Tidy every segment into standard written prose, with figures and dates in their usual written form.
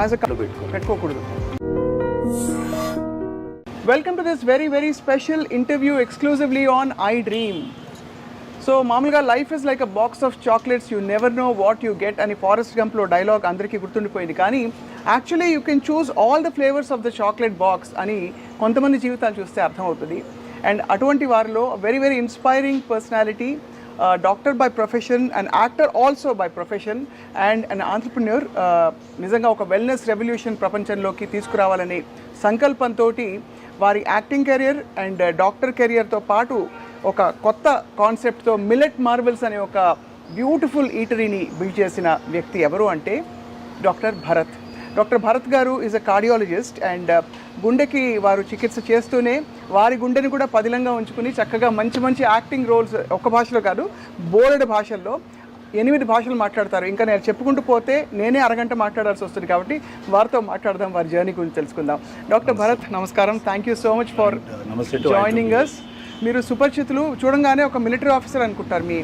As a పెట్టుకోకూడదు. Welcome to this very very special interview exclusively on iDream. So మామూలుగా life is like a box of chocolates, you never know what you get అని Forrest గంప్లో dialogue అందరికీ గుర్తుండిపోయింది. కానీ actually you can choose all the flavours of the chocolate box అని కొంతమంది జీవితాలు చూస్తే అర్థమవుతుంది. అండ్ అటువంటి వారిలో very very inspiring personality, doctor by profession and actor also by profession and an entrepreneur. నిజంగా ఒక వెల్నెస్ రెవల్యూషన్ ప్రపంచంలోకి తీసుకురావాలనే సంకల్పంతో వారి యాక్టింగ్ కెరియర్ అండ్ డాక్టర్ కెరియర్తో పాటు ఒక కొత్త కాన్సెప్ట్తో మిల్లెట్ మార్వెల్స్ అనే ఒక బ్యూటిఫుల్ ఈటరీని బిల్డ్ చేసిన వ్యక్తి ఎవరు అంటే డాక్టర్ భరత్. డాక్టర్ భరత్ గారు ఈజ్ అ కార్డియాలజిస్ట్ అండ్ గుండెకి వారు చికిత్స చేస్తూనే వారి గుండెని కూడా పదిలంగా ఉంచుకుని చక్కగా మంచి మంచి యాక్టింగ్ రోల్స్ ఒక్క భాషలో కాదు బోలెడు భాషల్లో 8 భాషలు మాట్లాడతారు. ఇంకా నేను చెప్పుకుంటూ పోతే నేనే అరగంట మాట్లాడాల్సి వస్తుంది. కాబట్టి వారితో మాట్లాడదాం, వారి జర్నీ గురించి తెలుసుకుందాం. డాక్టర్ భరత్ నమస్కారం, thank you so much for joining us. మీరు సుపరిచితులు, చూడంగానే ఒక మిలిటరీ ఆఫీసర్ అనుకుంటారు. మీ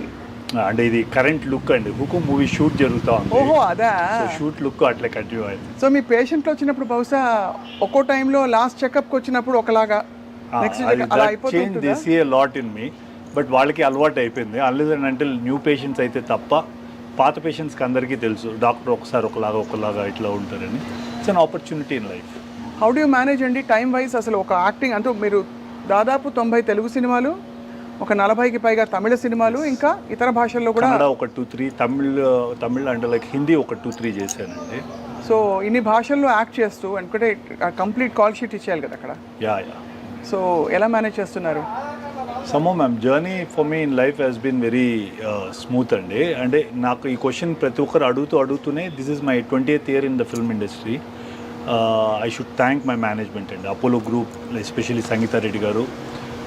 అంటే ఇది కరెంట్ లుక్ అండి, హుకుం మూవీ షూట్ జరుగుతా ఉంది. ఓహో అదా షూట్ లుక్ అట్లా కంటిన్యూ అయింది. సో మీ పేషెంట్లు వచ్చినప్పుడు బహుశా ఒక్కో టైంలో లాస్ట్ చెకప్కి వచ్చినప్పుడు ఒకలాగా అలా అయిపోతుంది. లాట్ ఇన్ మీ, బట్ వాళ్ళకి అలవాటు అయిపోయింది. Unless and until new patients అయితే తప్ప పాత పేషెంట్స్కి అందరికీ తెలుసు డాక్టర్ ఒకసారి ఒకలాగా ఇట్లా ఉంటారని. It's an opportunity in life. How do manage అండి టైం వైజ్? అసలు ఒక యాక్టింగ్ అంటూ మీరు దాదాపు 90 తెలుగు సినిమాలు, ఒక 40కి పైగా తమిళ సినిమాలు, ఇంకా ఇతర భాషల్లో కూడా ఒక 2-3 తమిళ అంటే లైక్ హిందీ ఒక 2-3 చేశానండి. సో ఇన్ని భాషల్లో యాక్ట్ చేస్తూ అనుకుంటే కంప్లీట్ కాల్ షీట్ ఇచ్చేయాలి కదా అక్కడ. యా. సో ఎలా మేనేజ్ చేస్తున్నారు? సమ్మో ma'am, journey for me in life has been very smooth అండి. అంటే నాకు ఈ క్వశ్చన్ ప్రతి ఒక్కరు అడుగుతూనే this is my 20th year in the film industry. I should thank my management and Apollo Group, especially Sangeeta Reddy garu,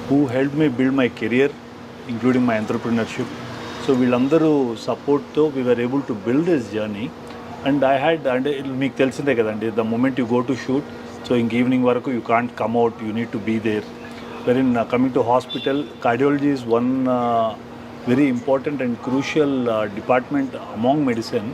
who helped me build my career, including my entrepreneurship. So వీళ్ళందరూ సపోర్ట్తో we were able to build this journey. And I had, and మీకు తెలిసిందే కదండి, the moment you go to shoot, so ఇంక evening వరకు you can't come out, you need to be there. Wherein coming to hospital, cardiology is one very important and crucial department among medicine,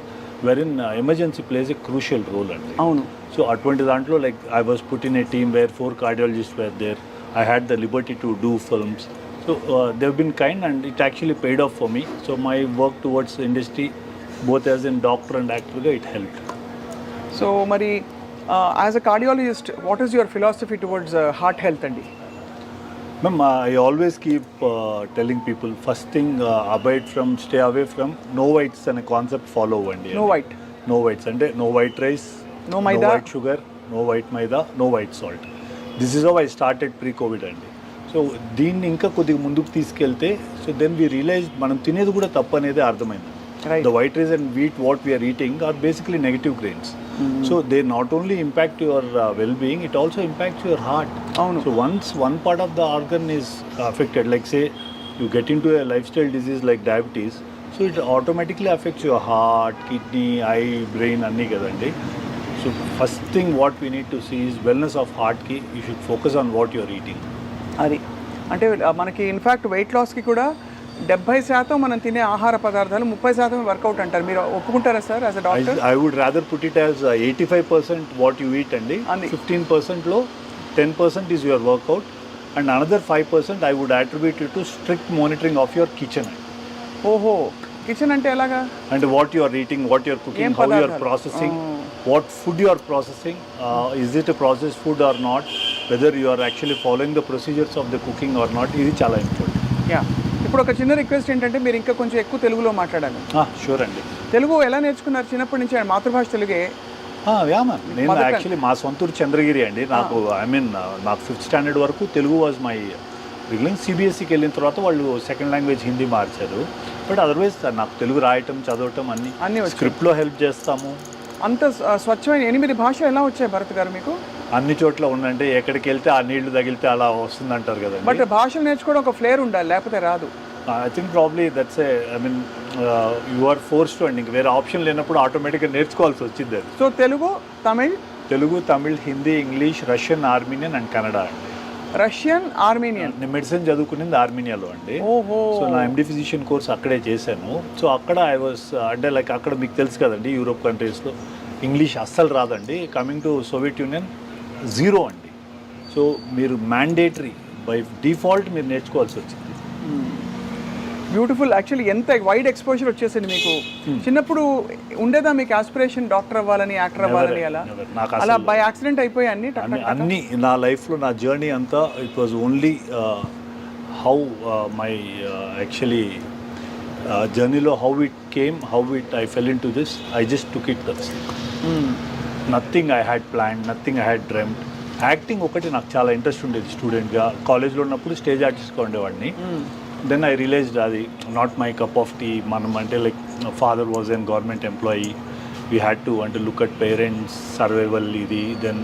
wherein emergency plays a crucial role అండి. అవును. So అటువంటి దాంట్లో like I was put in a team where 4 cardiologists were there. I had the liberty to do films. So they've been kind and it actually paid off for me. So my work towards the industry, both as in doctor and actor, it helped. So మరి as a cardiologist, what is your philosophy towards heart health అండి? Ma'am, I always keep telling people, first thing, stay away from no whites అనే concept follow అవ్వండి. No whites అంటే no white rice, no white sugar, no white maida, no white salt. This is how I started pre-COVID అండి. So దీన్ని ఇంకా కొద్దిగా ముందుకు తీసుకెళ్తే, so then we realise మనం తినేది కూడా తప్పు అనేది అర్థమైంది. The white rice and wheat what we are eating are basically negative grains. So they not only impact your well-being, it also impacts your heart. So once one part of the organ is affected, like say you get into a lifestyle disease like diabetes, so it automatically affects your heart, kidney, eye, brain anni kadandi. So first thing what we need to see is wellness of heart ki you should focus on what you are eating. అది అంటే మనకి in fact wait లాస్కి కూడా 70% మనం తినే ఆహార పదార్థాలు, 30% work out అంటారు. మీరు ఒప్పుకుంటారా sir as a doctor? I would rather put it as 85% what you eat అండి, 15% లో 10% is your workout and another 5% I would attribute it to strict monitoring of your kitchen. ఓహో, కిచెన్ అంటే ఎలాగా? And what you are eating, what you are cooking, how you are processing, what food you are processing, is it a processed food or not, whether you are actually following the procedures of the cooking or not, ఇది చాలా important. Yeah. ఇప్పుడు ఒక చిన్న request ఏంటంటే మీరు ఇంకా కొంచెం ఎక్కువ తెలుగులో మాట్లాడాలి. షూర్ అండి. తెలుగు ఎలా నేర్చుకున్నారు? చిన్నప్పటి నుంచి మాతృభాష తెలుగే? యా మ్యామ్, నేను యాక్చువల్లీ మా సొంతూరు చంద్రగిరి అండి. నాకు నాకు 5th standard వరకు తెలుగు వాజ్ మై రిగ్లింగ్. సిబిఎస్ఈకి వెళ్ళిన తర్వాత వాళ్ళు సెకండ్ లాంగ్వేజ్ హిందీ మార్చారు. బట్ అదర్వైజ్ నాకు తెలుగు రాయటం, చదవటం అన్ని స్క్రిప్ట్లో హెల్ప్ చేస్తాము. అంత స్వచ్ఛమైన 8 భాష ఎలా వచ్చాయి భరత్ గారు మీకు? అన్ని చోట్ల ఉందంటే ఎక్కడికి వెళ్తే ఆ నీళ్లు తగిలితే అలా వస్తుంది అంటారు కదా. బట్ భాషలు నేర్చుకోవడం ఒక ఫ్లేర్ ఉండాలి, లేకపోతే రాదు. I think probably that's you are forced అండి. ఇంక వేరే ఆప్షన్ లేనప్పుడు ఆటోమేటిక్గా నేర్చుకోవాల్సి వచ్చింది అది. So Telugu, Tamil, Hindi, English, Russian, Armenian and Kannada అండి. Russian, Armenian. నేను మెడిసిన్ చదువుకునేది ఆర్మీనియాలో అండి. ఓహో. సో నా ఎండి ఫిజిషియన్ కోర్స్ అక్కడే చేశాను. సో అక్కడ ఐ వాస్ అంటే లైక్ అక్కడ మీకు తెలుసు కదండి, యూరోప్ కంట్రీస్లో ఇంగ్లీష్ అస్సలు రాదండి. Coming to Soviet union zero అండి. సో మీరు మ్యాండేటరీ బై డిఫాల్ట్ మీరు నేర్చుకోవాల్సి వచ్చింది. బ్యూటిఫుల్. యాక్చువల్లీ ఎంత వైడ్ ఎక్స్పోజర్ వచ్చేసింది మీకు. చిన్నప్పుడు ఉండేదా మీకు ఆస్పిరేషన్ డాక్టర్ అవ్వాలని, యాక్టర్ అవ్వాలని? అలా నాకు అలా బై యాక్సిడెంట్ అయిపోయి అన్ని అన్ని నా లైఫ్లో నా జర్నీ అంతా it was only how my actually జర్నీలో how it came, how it I fell in to this, I just took it. Nothing I had plan, nothing I had dreamed. Acting ఒకటి నాకు చాలా ఇంట్రెస్ట్ ఉండేది. స్టూడెంట్గా కాలేజ్లో ఉన్నప్పుడు stage ఆర్టిస్ట్గా ఉండేవాడిని. దెన్ ఐ రియలైజ్డ్ అది not my cup of tea. మనం అంటే like father was an government employee, we had to అంటే లుక్ అట్ పేరెంట్స్ సర్వైవల్ ఇది. Then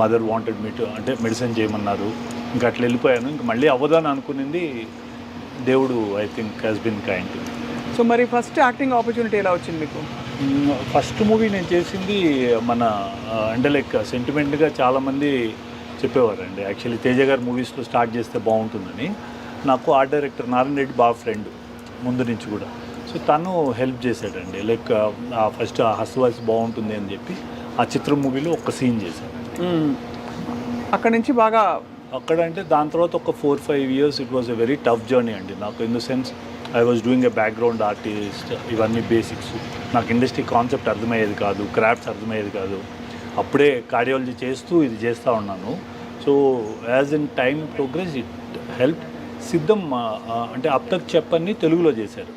mother wanted me to అంటే మెడిసిన్ చేయమన్నారు. ఇంకా అట్లా వెళ్ళిపోయాను. ఇంక మళ్ళీ అవ్వదని అనుకునింది దేవుడు I think has been kind. So మరి ఫస్ట్ యాక్టింగ్ ఆపర్చునిటీ ఎలా వచ్చింది మీకు? ఫస్ట్ మూవీ నేను చేసింది మన అంటే లైక్ సెంటిమెంట్గా చాలామంది చెప్పేవారండి. యాక్చువల్లీ తేజ గారి మూవీస్లో స్టార్ట్ చేస్తే బాగుంటుందని. నాకు ఆర్ట్ డైరెక్టర్ నారాయణ రెడ్డి బాగా ఫ్రెండ్ ముందు నుంచి కూడా. సో తను హెల్ప్ చేశాడండి. లైక్ ఫస్ట్ హస్వాల్సి బాగుంటుంది అని చెప్పి ఆ చిత్రం మూవీలో ఒక సీన్ చేశాను. అక్కడ నుంచి బాగా అక్కడ అంటే దాని తర్వాత ఒక 4-5 years it was a very tough journey అండి నాకు. In the sense I was doing a background artist, ఇవన్నీ బేసిక్స్. నాకు ఇండస్ట్రీ కాన్సెప్ట్ అర్థమయ్యేది కాదు, క్రాఫ్ట్స్ అర్థమయ్యేది కాదు. అప్పుడే కార్డియాలజీ చేస్తూ ఇది చేస్తూ ఉన్నాను. So as in time progress it help. సిద్ధం అంటే అప్తక్ చెప్పని తెలుగులో చేశారు.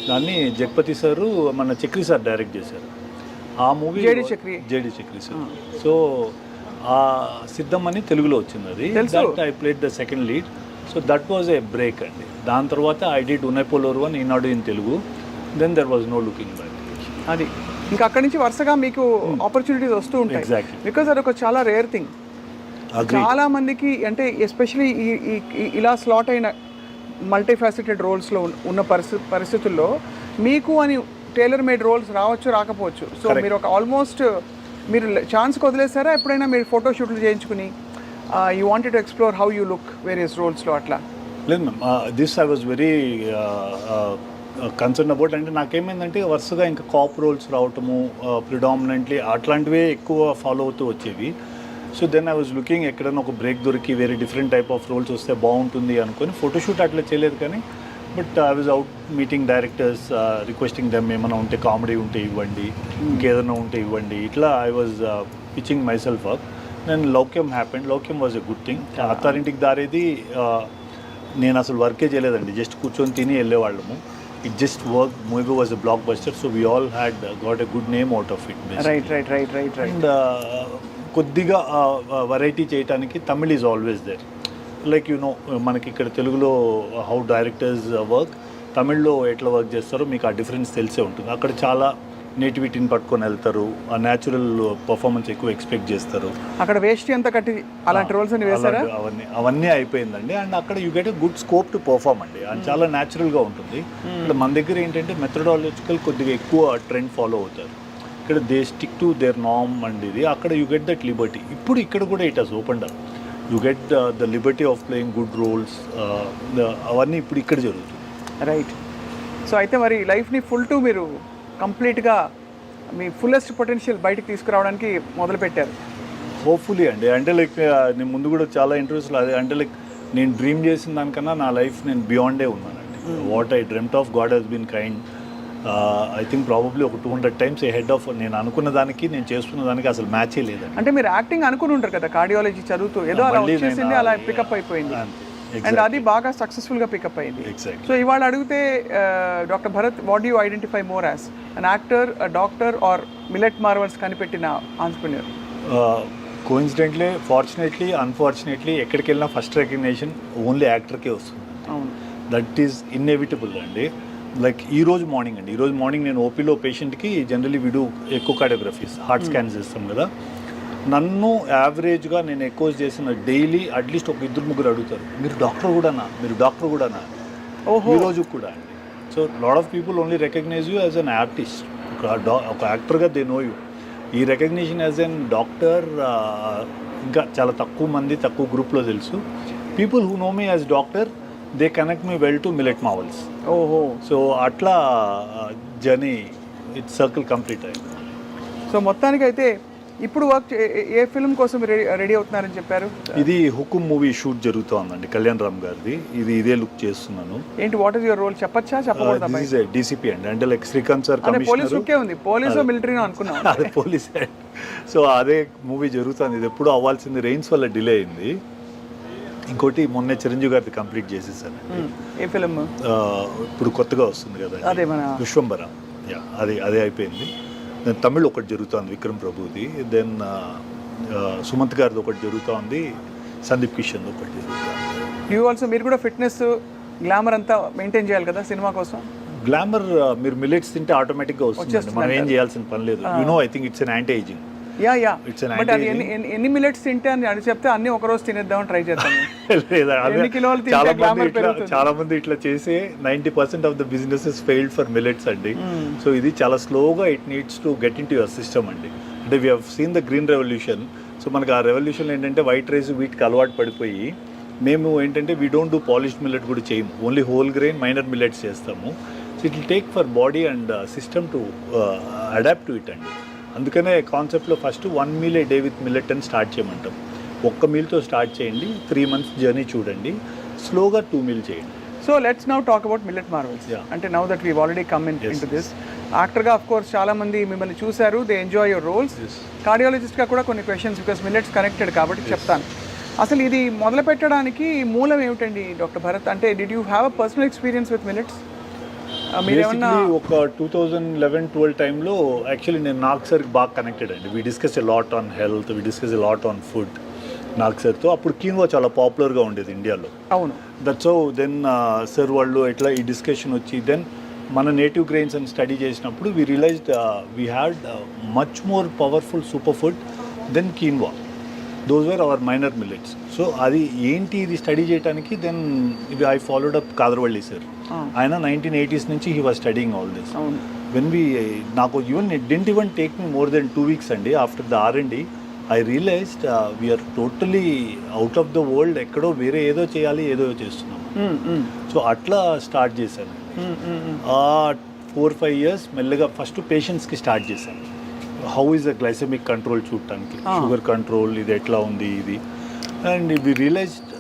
దాన్ని జగపతి సారు మన చక్రి సార్ డైరెక్ట్ చేశారు. ఆ movie JD Chakri sir. So ఆ సిద్ధం అని తెలుగులో వచ్చింది. అది that I played the second lead. So that was a break అండి. దాని తర్వాత ఐ డిడ్ ఉనైపోలోరు అని Eenadu in Telugu. Then there was no looking back. అది ఇంకా అక్కడి నుంచి వరుసగా మీకు ఆపర్చునిటీస్ వస్తూ ఉంటాయి. ఎగ్జాక్ట్లీ. బికాజ్ అది ఒక చాలా రేర్ థింగ్. చాలా మందికి అంటే ఎస్పెషలీ ఇలా స్లాట్ అయిన మల్టీఫాసెటెడ్ రోల్స్లో ఉన్న పరిస్థితుల్లో మీకు అని టైలర్ మేడ్ రోల్స్ రావచ్చు, రాకపోవచ్చు. సో మీరు ఒక ఆల్మోస్ట్ మీరు ఛాన్స్ వదిలేసారా ఎప్పుడైనా? మీరు ఫోటోషూట్లు చేయించుకుని you wanted to explore how you look various రోల్స్లో అట్లా? లేదు ma'am, this I was very concern about. అంటే నాకేమైందంటే వరుసగా ఇంకా కాప్ రోల్స్ రావటము ప్రిడామినెంట్లీ అట్లాంటివే ఎక్కువ ఫాలో అవుతూ వచ్చేవి. So then I was looking ఎక్కడైనా ఒక బ్రేక్ దొరికి వేరే డిఫరెంట్ టైప్ ఆఫ్ రోల్స్ వస్తే బాగుంటుంది అనుకొని ఫోటోషూట్ అట్లా చేయలేదు. కానీ but I was out meeting directors, requesting them ఏమైనా ఉంటే కామెడీ ఉంటే ఇవ్వండి, ఇంకేదైనా ఉంటే ఇవ్వండి. ఇట్లా I was pitching myself up. Then Loukyam happened. Loukyam was a good thing. Attarintiki Daredi నేను అసలు వర్కే చేయలేదండి, జస్ట్ కూర్చొని తిని వెళ్ళేవాళ్ళము. It just work. Movie was a blockbuster. So we all had got a good name out of it. And కొద్దిగా variety చేయడానికి Tamil is always there. Like you know మనకి ఇక్కడ తెలుగులో హౌ డైరెక్టర్స్ వర్క్, తమిళ్లో ఎట్లా వర్క్ చేస్తారో మీకు ఆ డిఫరెన్స్ తెలిసే ఉంటుంది. అక్కడ చాలా నేటివిటీని పట్టుకొని వెళ్తారు, ఆ న్యాచురల్ పర్ఫార్మెన్స్ ఎక్కువ ఎక్స్పెక్ట్ చేస్తారు. అక్కడ వేస్ట్ అంతా కట్టి అలాంటి రోల్స్ అని వేస్తారా? అవన్నీ అయిపోయిందండి. అండ్ అక్కడ you get a good scope to perform అండి. అది చాలా న్యాచురల్గా ఉంటుంది. ఇక్కడ మన దగ్గర ఏంటంటే మెథడాలజికల్ కొద్దిగా ఎక్కువ ట్రెండ్ ఫాలో అవుతారు. ఇక్కడ they stick to their norm and ఇది. అక్కడ యూ గెట్ దట్ లిబర్టీ. ఇప్పుడు ఇక్కడ కూడా it has opened up. You get the liberty of playing good roles. అవన్నీ ఇప్పుడు ఇక్కడ జరుగుతుంది. రైట్. సో అయితే మరి లైఫ్ని ఫుల్ టు మీరు కంప్లీట్గా మీ ఫుల్లెస్ట్ పొటెన్షియల్ బయటకు తీసుకురావడానికి మొదలుపెట్టారు. హోప్ఫుల్లీ అండి. అంటే లైక్ నేను ముందు కూడా చాలా ఇంటర్వ్యూస్లో అదే అంటే లైక్ నేను డ్రీమ్ చేసిన దానికన్నా నా లైఫ్ నేను బియాండే ఉన్నానండి. What I dreamt of, God has been kind. I think probably ఒక 200 times హెడ్ ఆఫ్ నేను అనుకున్న దానికి నేను చేసుకున్న దానికి అసలు మ్యాచే లేదండి. అంటే మీరు యాక్టింగ్ అనుకుని ఉంటారు కదా, కార్డియాలజీ చదువుతూ ఏదో అలా వచ్చేసింది, అలా పికప్ అయిపోయింది. అండ్ అది బాగా సక్సెస్ఫుల్గా పికప్ అయింది. Exactly. సో ఇవాళ అడిగితే doctor Bharat, what do you identify more as an actor, doctor or Millet Marvels కనిపెట్టిన ఆంట్రప్రెన్యూర్? కోఇన్సిడెంట్లీ, ఫార్చునేట్లీ, అన్ఫార్చునేట్లీ ఎక్కడికి వెళ్ళినా ఫస్ట్ రికగ్నిషన్ ఓన్లీ యాక్టర్కే వస్తుంది. అవును, దట్ ఈస్ ఇన్ఎవిటబుల్ అండి. లైక్ ఈరోజు మార్నింగ్ నేను ఓపీలో పేషెంట్కి జనరలీ వీడు ఎకో కార్డియోగ్రఫీస్ హార్ట్ స్కాన్స్ చేస్తాం కదా. నన్ను యావరేజ్గా నేను ఎక్కువ చేసిన డైలీ అట్లీస్ట్ ఒక 2-3 అడుగుతారు, మీరు డాక్టర్ కూడానా ఈ రోజు కూడా అండి. So lot of people only recognise you as an artist. ఒక యాక్టర్గా దే నో యూ. ఈ రికగ్నిషన్ యాజ్ అన్ డాక్టర్ ఇంకా చాలా తక్కువ గ్రూప్లో తెలుసు. People who know me as doctor, they connect me well to Millet Marvels. ఓహో. సో అట్లా జర్నీ ఇట్స్ సర్కిల్ కంప్లీట్ అయింది. సో మొత్తానికి అయితే ఇప్పుడు వర్క్ ఏ ఫిల్మ్ కోసం రెడీ అవుతున్నారని చెప్పారు? ఇది హుకుం మూవీ షూట్ జరుగుతోందండి, కళ్యాణ్ రామ్ గారిది. ఇదే లుక్ చేస్తున్నాను. ఏంటి, వాట్ ఇస్ యువర్ రోల్ చెప్పచ్చా చెప్పకూడదా? డీసీపీ అండి, అంటే లైక్ శ్రీకాంత్ సార్ పోలీస్ లుక్కే ఉంది, పోలీసో మిలిటరీనో అనుకున్నాను. అదే పోలీస్. సో అదే మూవీ జరుగుతుంది. ఇది ఎప్పుడు అవ్వాల్సింది రెయిన్స్ వల్ల డిలే అయింది. ఇంకోటి మొన్నే చిరంజీవి గారిది కంప్లీట్ చేసేసాను. A film? ఇప్పుడు కొత్తగా వస్తుంది కదా, అదే మన విశ్వంబర. అదే అయిపోయింది. దెన్ తమిళ్ ఒకటి జరుగుతుంది, విక్రమ్ ప్రభుది. దెన్ సుమంత్ గారిది ఒకటి జరుగుతుంది, సందీప్ కిషన్ ఒకటి జరుగుతుంది. యూ ఆల్సో, మీరు కూడా ఫిట్నెస్ గ్లామర్ అంతా మెయింటైన్ చేయాలి కదా సినిమా కోసం? గ్లామర్ మీరు మిల్లెట్స్ తింటే ఆటోమేటిక్గా వస్తుంది, మనం ఏం చేయాల్సిన పని లేదు. I think it's an anti ageing. But అది ఎన్ని మిల్లెట్స్ తింటే అని చెప్తే అన్ని ఒక రోజు తినేద్దాం ట్రై చేద్దాం. చాలా మంది ఇట్లా చేసే 90% of the businesses failed for millets అండి. సో ఇది చాలా స్లోగా it needs to get in to your system అండి. అంటే we have seen the green revolution. So మనకి ఆ రెవల్యూషన్ ఏంటంటే వైట్ రైస్ వీటికి అలవాటు పడిపోయి మేము ఏంటంటే we don't do polished millet కూడా చేయము, only whole grain minor millets చేస్తాము. So it will take for body and system to adapt to it అండి. అందుకనే కాన్సెప్ట్లో first 1 meal a day with millet అని స్టార్ట్ చేయమంటాం. ఒక్క మీల్తో స్టార్ట్ చేయండి, 3 months జర్నీ చూడండి, స్లోగా 2 meal చేయండి. So let's now talk about millet marvels. అంటే now that we already come in to this, యాక్టర్గా ఆఫ్ కోర్స్ చాలా మంది మిమ్మల్ని చూశారు, దే ఎంజాయ్ యువర్ రోల్స్. కార్డియాలజిస్ట్గా కూడా కొన్ని క్వశ్చన్స్, బికాస్ మిల్లెట్స్ కనెక్టెడ్ కాబట్టి చెప్తాను. అసలు ఇది మొదలు పెట్టడానికి మూలం ఏమిటండి డాక్టర్ భరత్? అంటే did you have a personal experience with millets? ఒక 2011-12 టైంలో యాక్చువల్లీ నేను నాగ్ సార్కి బాగా కనెక్టెడ్ అండి. We discuss a lot on health, we discuss a lot on food Nag సార్తో. అప్పుడు కీన్వా చాలా పాపులర్గా ఉండేది ఇండియాలో. అవును, దట్స్ సో దెన్ సార్ వాళ్ళు ఎట్లా ఈ డిస్కషన్ వచ్చి దెన్ మన నేటివ్ గ్రెయిన్స్ అని స్టడీ చేసినప్పుడు we realized we had much more powerful super food than quinoa. Those were our minor millets. So అది ఏంటి ఇది స్టడీ చేయడానికి దెన్ ఇది I followed up Khadarvalli sir. ఆయన 1980s నుంచి he was studying all this. When నాకు didn't even take me more than 2 weeks అండి. After the R&D I realized we're totally out of the world, ఎక్కడో వేరే ఏదో చేయాలి, ఏదో చేస్తున్నాం. సో అట్లా స్టార్ట్ చేశాను. 4-5 years మెల్లగా ఫస్ట్ పేషెంట్స్కి స్టార్ట్ చేశాను. How is the glycaemic control చూడటానికి, షుగర్ కంట్రోల్ ఇది ఎట్లా ఉంది ఇది. అండ్ వి రియలైజ్డ్,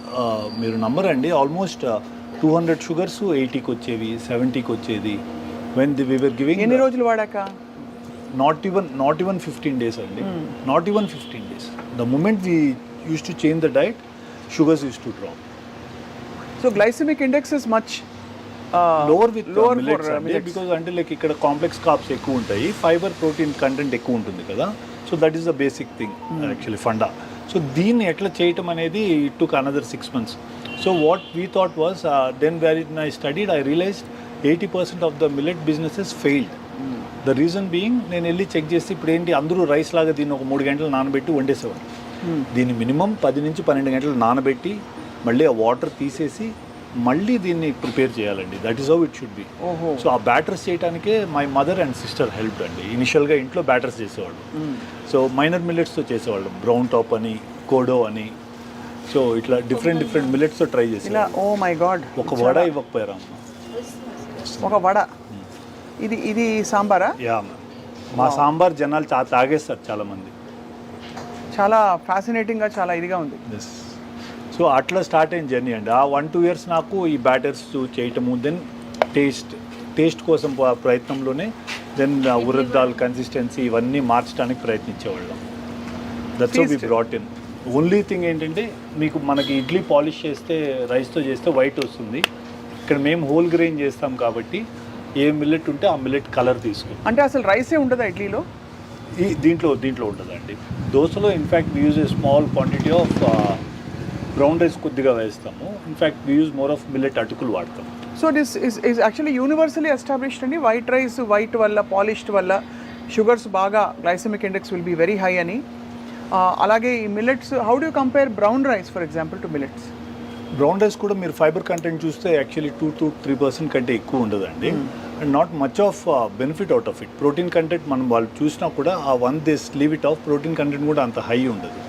మీరు నమ్మరండి, ఆల్మోస్ట్ 200 sugars 80కి వచ్చేవి, 70కి వచ్చేది. When we were giving. ఎన్ని రోజులు వాడాక? నాట్ ఈవెన్ 15 days అండి. Not even 15 days. The moment we used to change the diet, sugars used to drop. So glycaemic index is much lower with millets అండి, because అంటే like ఇక్కడ complex carbs ఎక్కువ ఉంటాయి, fibre protein content ఎక్కువ ఉంటుంది కదా. So that is the basic thing actually funda. సో దీన్ని ఎట్లా చేయటం అనేది it took another 6 months. So what we thought was then when I studied I realised 80% of the millet businesses failed. The reason being, నేను వెళ్ళి చెక్ చేసి ఇప్పుడు ఏంటి అందరూ రైస్ లాగా దీన్ని ఒక 3 గంటలు నానబెట్టి వండేసేవారు. దీన్ని మినిమం 10 నుంచి 12 గంటలు నానబెట్టి మళ్ళీ ఆ వాటర్ తీసేసి మళ్ళీ దీన్ని ప్రిపేర్ చేయాలండి. That is how it should be. So ఆ బ్యాటర్స్ చేయడానికే my mother and sister help అండి. ఇనిషియల్గా ఇంట్లో బ్యాటర్స్ చేసేవాళ్ళు. సో మైనర్ మిల్లెట్స్తో చేసేవాళ్ళు, బ్రౌన్ టాప్ అని, కోడో అని. సో ఇట్లా డిఫరెంట్ మిల్లెట్స్తో ట్రై చేసి. ఓ మై గాడ్, ఒక వడ ఇవ్వకపోయారా? ఒక వడ. ఇది సాంబారా? యా, మా సాంబార్ జనాలు తాగేస్తారు చాలామంది. చాలా ఫ్యాసినేటింగ్గా, చాలా ఇదిగా ఉంది. సో అట్లా స్టార్ట్ అయిన జర్నీ అండి. ఆ 1-2 years నాకు ఈ బ్యాటర్స్ చేయటము, దెన్ టేస్ట్ కోసం ప్రయత్నంలోనే దెన్ ఉరద్ దాల్ కన్సిస్టెన్సీ ఇవన్నీ మార్చడానికి ప్రయత్నించేవాళ్ళం. That's how we brought in. Only thing ఏంటంటే మనకి ఇడ్లీ పాలిష్ చేస్తే రైస్తో చేస్తే వైట్ వస్తుంది. ఇక్కడ మేము హోల్ గ్రెయిన్ చేస్తాం కాబట్టి ఏ మిల్లెట్ ఉంటే ఆ మిల్లెట్ కలర్ తీసుకుంటాం. అంటే అసలు రైసే ఉంటుందా ఇడ్లీలో? దీంట్లో ఉంటుందండి. దోశలో in fact we use a small quantity of brown rice కొద్దిగా వేస్తాము. In fact we use more of millet అటుకులు వాడతాం. So this is actually universally established అండి. వైట్ రైస్ వైట్ వల్ల, పాలిష్డ్ వల్ల షుగర్స్ బాగా, glycemic index will be very high అని. అలాగే ఈ millets, how do compare brown rice for example to millets? Brown rice కూడా మీరు ఫైబర్ కంటెంట్ చూస్తే యాక్చువల్లీ 2-3% కంటే ఎక్కువ ఉండదండి. And not much of benefit out of it. Protein content మనం వాళ్ళు చూసినా కూడా ఆ 1 days leave it of, protein content కూడా అంత హై ఉండదు.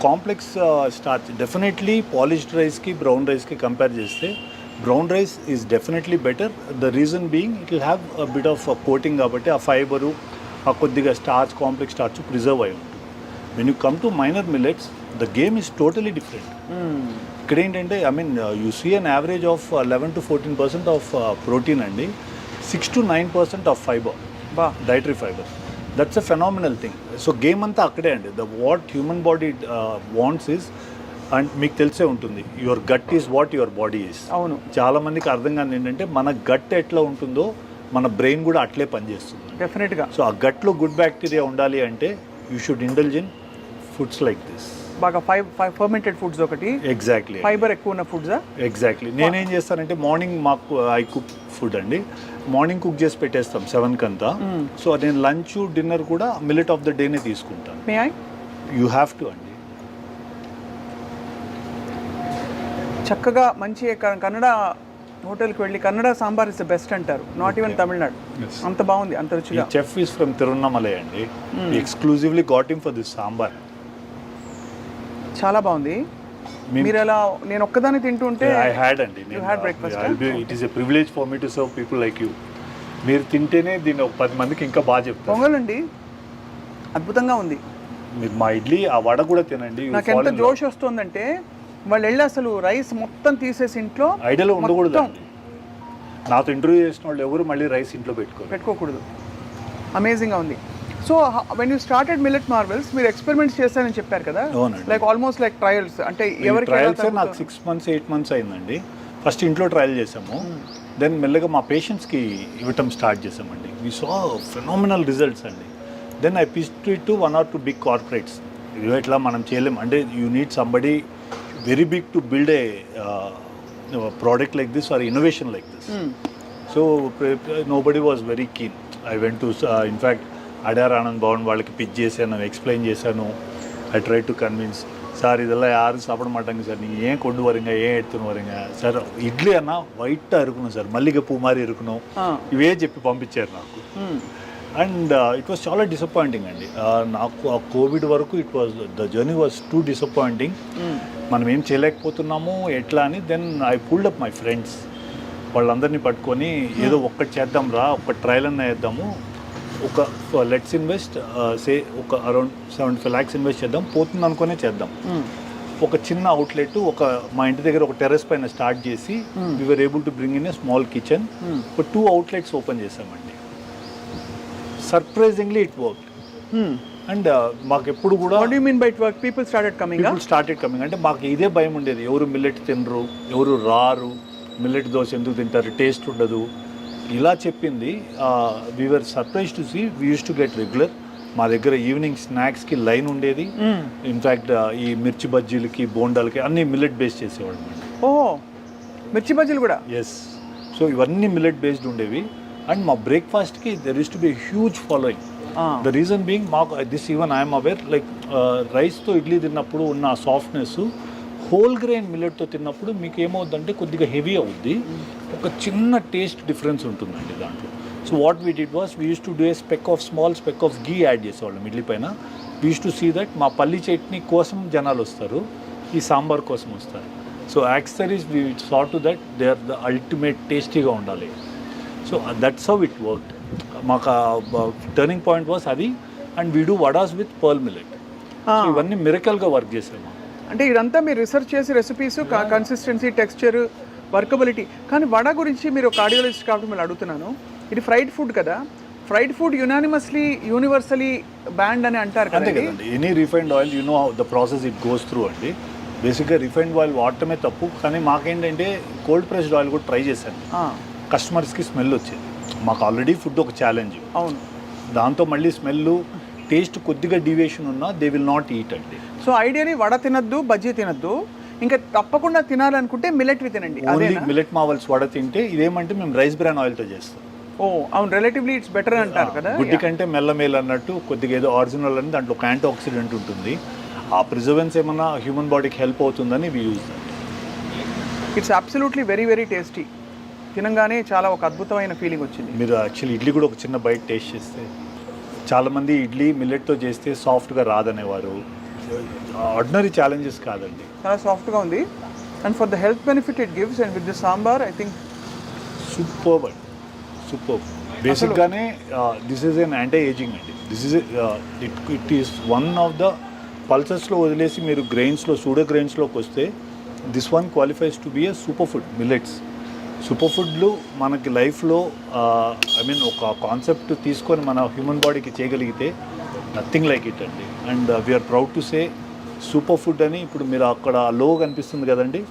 కాంప్లెక్స్ స్టార్చ్ డెఫినెట్లీ పాలిష్డ్ రైస్కి బ్రౌన్ రైస్కి కంపేర్ చేస్తే brown rice is definitely better. The reason being it will have a bit of coating కాబట్టి ఆ ఫైబరు, ఆ కొద్దిగా స్టార్చ్ కాంప్లెక్స్ స్టార్చ్ ప్రిజర్వ్ అయి ఉంటుంది. When you come to minor millets the game is totally different. ఇక్కడ ఏంటంటే I mean you see an average of 11 to 14% of protein అండి, 6 to 9% of fibre, dietary fibre. That's a phenomenal thing. So game అంతా అక్కడే అండి. The what human body wants is, and మీకు తెలిసే ఉంటుంది, your gut is what your body is. అవును, చాలా మందికి అర్థం కాదు ఏంటంటే మన గట్ ఎట్లా ఉంటుందో మన బ్రెయిన్ కూడా అట్లే పనిచేస్తుంది డెఫినెట్గా. సో ఆ గట్లో గుడ్ బ్యాక్టీరియా ఉండాలి అంటే you should indulge in foods like this. బాగా ఫర్మెంటెడ్ ఫుడ్స్ ఒకటి, ఎగ్జాక్ట్లీ ఫైబర్ ఎక్కువ ఉన్న ఫుడ్సా? ఎగ్జాక్ట్లీ. నేనేం చేస్తానంటే మార్నింగ్ మాకు ఐ కుక్ ఫుడ్ అండి, మార్నింగ్ కుక్ చేసి పెట్టేస్తాం 7 కంతా. సో నేను లంచ్ డిన్నర్ కూడా మిల్లెట్ ఆఫ్ ద డేనే తీసుకుంటాను. May I? You have to అండి. చక్కగా మంచి కన్నడ హోటల్కి వెళ్ళి Kannada sambar is the best అంటారు, నాట్ ఈవెన్ తమిళనాడు. అంత బాగుంది, అంత రుచిగా. చెఫ్ ఈస్ ఫ్రమ్ తిరువన్నమలై అండి, exclusively got him for this sambar. చాలా బాగుంది. మీరు ఎలా, నేను ఒక్కదాన్ని తింటుంటే ఐ హ్యాడ్ అండి, it is a privilege for me to serve people like you. మీరు తింటేనే దీన్ని ఒక 10 మందికి ఇంకా బాగా చెప్తారు. పొంగలండి అద్భుతంగా ఉంది. మీరు మా ఇడ్లీ ఆ వడ కూడా తినండి. నాకు ఎంత జోష్ వస్తుందంటే వాళ్ళు వెళ్ళి అసలు రైస్ మొత్తం తీసేసి ఇంట్లో ఐడియాలో ఉండకూడదు. నాతో ఇంటర్వ్యూ చేసిన వాళ్ళు ఎవరు మళ్ళీ రైస్ ఇంట్లో పెట్టుకోకూడదు. అమేజింగ్గా ఉంది. So when you started millet Marvel's, మీరు ఎక్స్పెరిమెంట్స్ చేస్తారని చెప్పారు కదా, లైక్ ఆల్మోస్ట్ లైక్ ట్రయల్స్ అంటే ఎవరికి ట్రయల్స్ నాకు 6 months 8 months అయిందండి. ఫస్ట్ ఇంట్లో ట్రయల్ చేసాము, దెన్ మెల్లగా మా పేషెంట్స్కి ఇవ్వటం స్టార్ట్ చేసామండి. వీ సా ఫెనామినల్ రిజల్ట్స్ అండి. Then I pitched it to 1 or 2 big corporates. ఇట్లా మనం చేయలేం అంటే you need somebody very big to build a product like this or innovation like this. So nobody was very keen. I went to in fact Adyar Anand Bhavan వాళ్ళకి pitch చేశాను, explain చేశాను. I tried to convince, sir இதெல்லாம் யாரும் சாப்பிட மாட்டாங்க sir, நீங்கள் ஏன் கொண்டு வரீங்க, ஏன் எடுத்துன்னு வரீங்க సార్, ఇడ్లీ అన్న వైట్గా இருக்கணும் సార్, మల్లిగ పువ్వు మారి இருக்கணும், ఇవే చెప్పి పంపించారు నాకు. అండ్ ఇట్ వాస్ చాలా డిసప్పాయింటింగ్ అండి. నాకు ఆ కోవిడ్ వరకు it was the journey was too disappointing. మనం ఏం చేయలేకపోతున్నాము ఎట్లా అని. Then I pulled up my friends, వాళ్ళందరినీ పట్టుకొని ఏదో ఒక్కటి చేద్దాం రా, ఒక ట్రయల్ అన్న వేద్దాము, ఒక లెట్స్ ఇన్వెస్ట్ సే ఒక అరౌండ్ 75 lakhs ఇన్వెస్ట్ చేద్దాం, పోతుంది అనుకునే చేద్దాం. ఒక చిన్న అవుట్లెట్ ఒక మా ఇంటి దగ్గర ఒక టెర్రస్ పైన స్టార్ట్ చేసి we're able to bring in a small kitchen. ఒక 2 outlets ఓపెన్ చేసామండి. Surprisingly it worked. అండ్ మాకు ఎప్పుడు కూడా what do you mean by it work? People started coming. అంటే మాకు ఇదే భయం ఉండేది, ఎవరు మిల్లెట్ తినరు, ఎవరు రారు, మిల్లెట్ దోశ ఎందుకు తింటారు, టేస్ట్ ఉండదు, ఇలా చెప్పింది. We're surprise to see we used to get regular. మా దగ్గర ఈవినింగ్ స్నాక్స్కి లైన్ ఉండేది. ఇన్ఫ్యాక్ట్ ఈ మిర్చి బజ్జీలకి బోండాలకి అన్ని మిల్లెట్ బేస్డ్ చేసేవాళ్ళం అండి. ఓహో, మిర్చి బజ్జీలు కూడా? ఎస్. సో ఇవన్నీ మిల్లెట్ బేస్డ్ ఉండేవి. అండ్ మా బ్రేక్ఫాస్ట్కి there used to be huge following. The reason being మాకు this even I'm aware, like రైస్తో ఇడ్లీ తిన్నప్పుడు ఉన్న సాఫ్ట్నెస్ హోల్ గ్రెయిన్ మిల్లెట్తో తిన్నప్పుడు మీకు ఏమవుద్దంటే కొద్దిగా హెవీ అవుద్ది, ఒక చిన్న టేస్ట్ డిఫరెన్స్ ఉంటుందండి దాంట్లో. So what we did was we used to do a small speck of ghee add చేసేవాళ్ళం ఇడ్లీ పైన. We used to see that మా పల్లి చట్నీ కోసం జనాలు వస్తారు, ఈ సాంబార్ కోసం వస్తారు. So accessories we saw to that they are the ultimate టేస్టీగా ఉండాలి. So that's how it worked. మాకు టర్నింగ్ పాయింట్ వాస్ అది. And we do vadas with pearl millet. ఇవన్నీ మిరకల్గా వర్క్ చేసాము. అంటే ఇదంతా మీరు రీసెర్చ్ చేసి రెసిపీస్, కన్సిస్టెన్సీ, టెక్స్చర్, వర్కబిలిటీ. కానీ వడ గురించి మీరు కార్డియాలజిస్ట్ కాబట్టి మీరు అడుగుతున్నాను, ఇది ఫ్రైడ్ ఫుడ్ కదా, ఫ్రైడ్ ఫుడ్ యూనివర్సలీ బ్యాండ్ అని అంటారు కదా. Any refined oil you know the process it goes through అండి. బేసిక్గా రిఫైన్డ్ ఆయిల్ వాడటమే తప్పు, కానీ మాకేంటంటే కోల్డ్ ప్రెస్డ్ ఆయిల్ కూడా ట్రై చేశాను. కస్టమర్స్కి స్మెల్ వచ్చేది. మాకు ఆల్రెడీ ఫుడ్ ఒక ఛాలెంజ్. అవును, దాంతో మళ్ళీ స్మెల్, టేస్ట్ కొద్దిగా డీవియేషన్ ఉన్నా దే విల్ నాట్ ఈట్ అండి. సో ఐడియాని వడ తినద్దు, బజ్జీ తినద్దు, ఇంకా తప్పకుండా తినాలనుకుంటే మిల్లెట్వి తినండి. ఓన్లీ మిల్లెట్ మావల్స్ వడ తింటే ఇదేమంటే మేము రైస్ బ్రాన్ ఆయిల్తో చేస్తాం. ఓ అవును, రిలేటివ్లీ ఇట్స్ బెటర్ అంటారు కదా. గుడ్డి కంటే మెల్లమేల్ అన్నట్టు కొద్దిగా ఏదో ఒరిజినల్ అని దాంట్లో ఒక యాంటీ ఆక్సిడెంట్ ఉంటుంది. ఆ ప్రిజర్వెన్స్ ఏమన్నా హ్యూమన్ బాడీకి హెల్ప్ అవుతుందని we use that. It's absolutely very very tasty. తినగానే చాలా ఒక అద్భుతమైన ఫీలింగ్ వచ్చింది. మీరు యాక్చువల్లీ ఇడ్లీ కూడా ఒక చిన్న బైట్ టేస్ట్ చేస్తే, చాలామంది ఇడ్లీ మిల్లెట్తో చేస్తే సాఫ్ట్గా రాదనేవారు. ఆర్డినరీ ఛాలెంజెస్ కాదండి, చాలా సాఫ్ట్గా ఉంది. And for the health benefit it gives, and with the sambar I think superb అండి, సూపర్బ్. బేసిక్గానే this is an anti ageing అండి. This is it is one of the పల్సెస్లో వదిలేసి మీరు గ్రెయిన్స్లో సూడో గ్రెయిన్స్లోకి వస్తే this one qualifies to be a super food millets. Super ఫుడ్లు మనకి లైఫ్లో ఐ మీన్ ఒక కాన్సెప్ట్ తీసుకొని మన హ్యూమన్ బాడీకి చేయగలిగితే నథింగ్ లైక్ ఇట్ అండి. And we're proud to say super food అని. ఇప్పుడు మీరు అక్కడ లోగో కనిపిస్తుంది కదండి,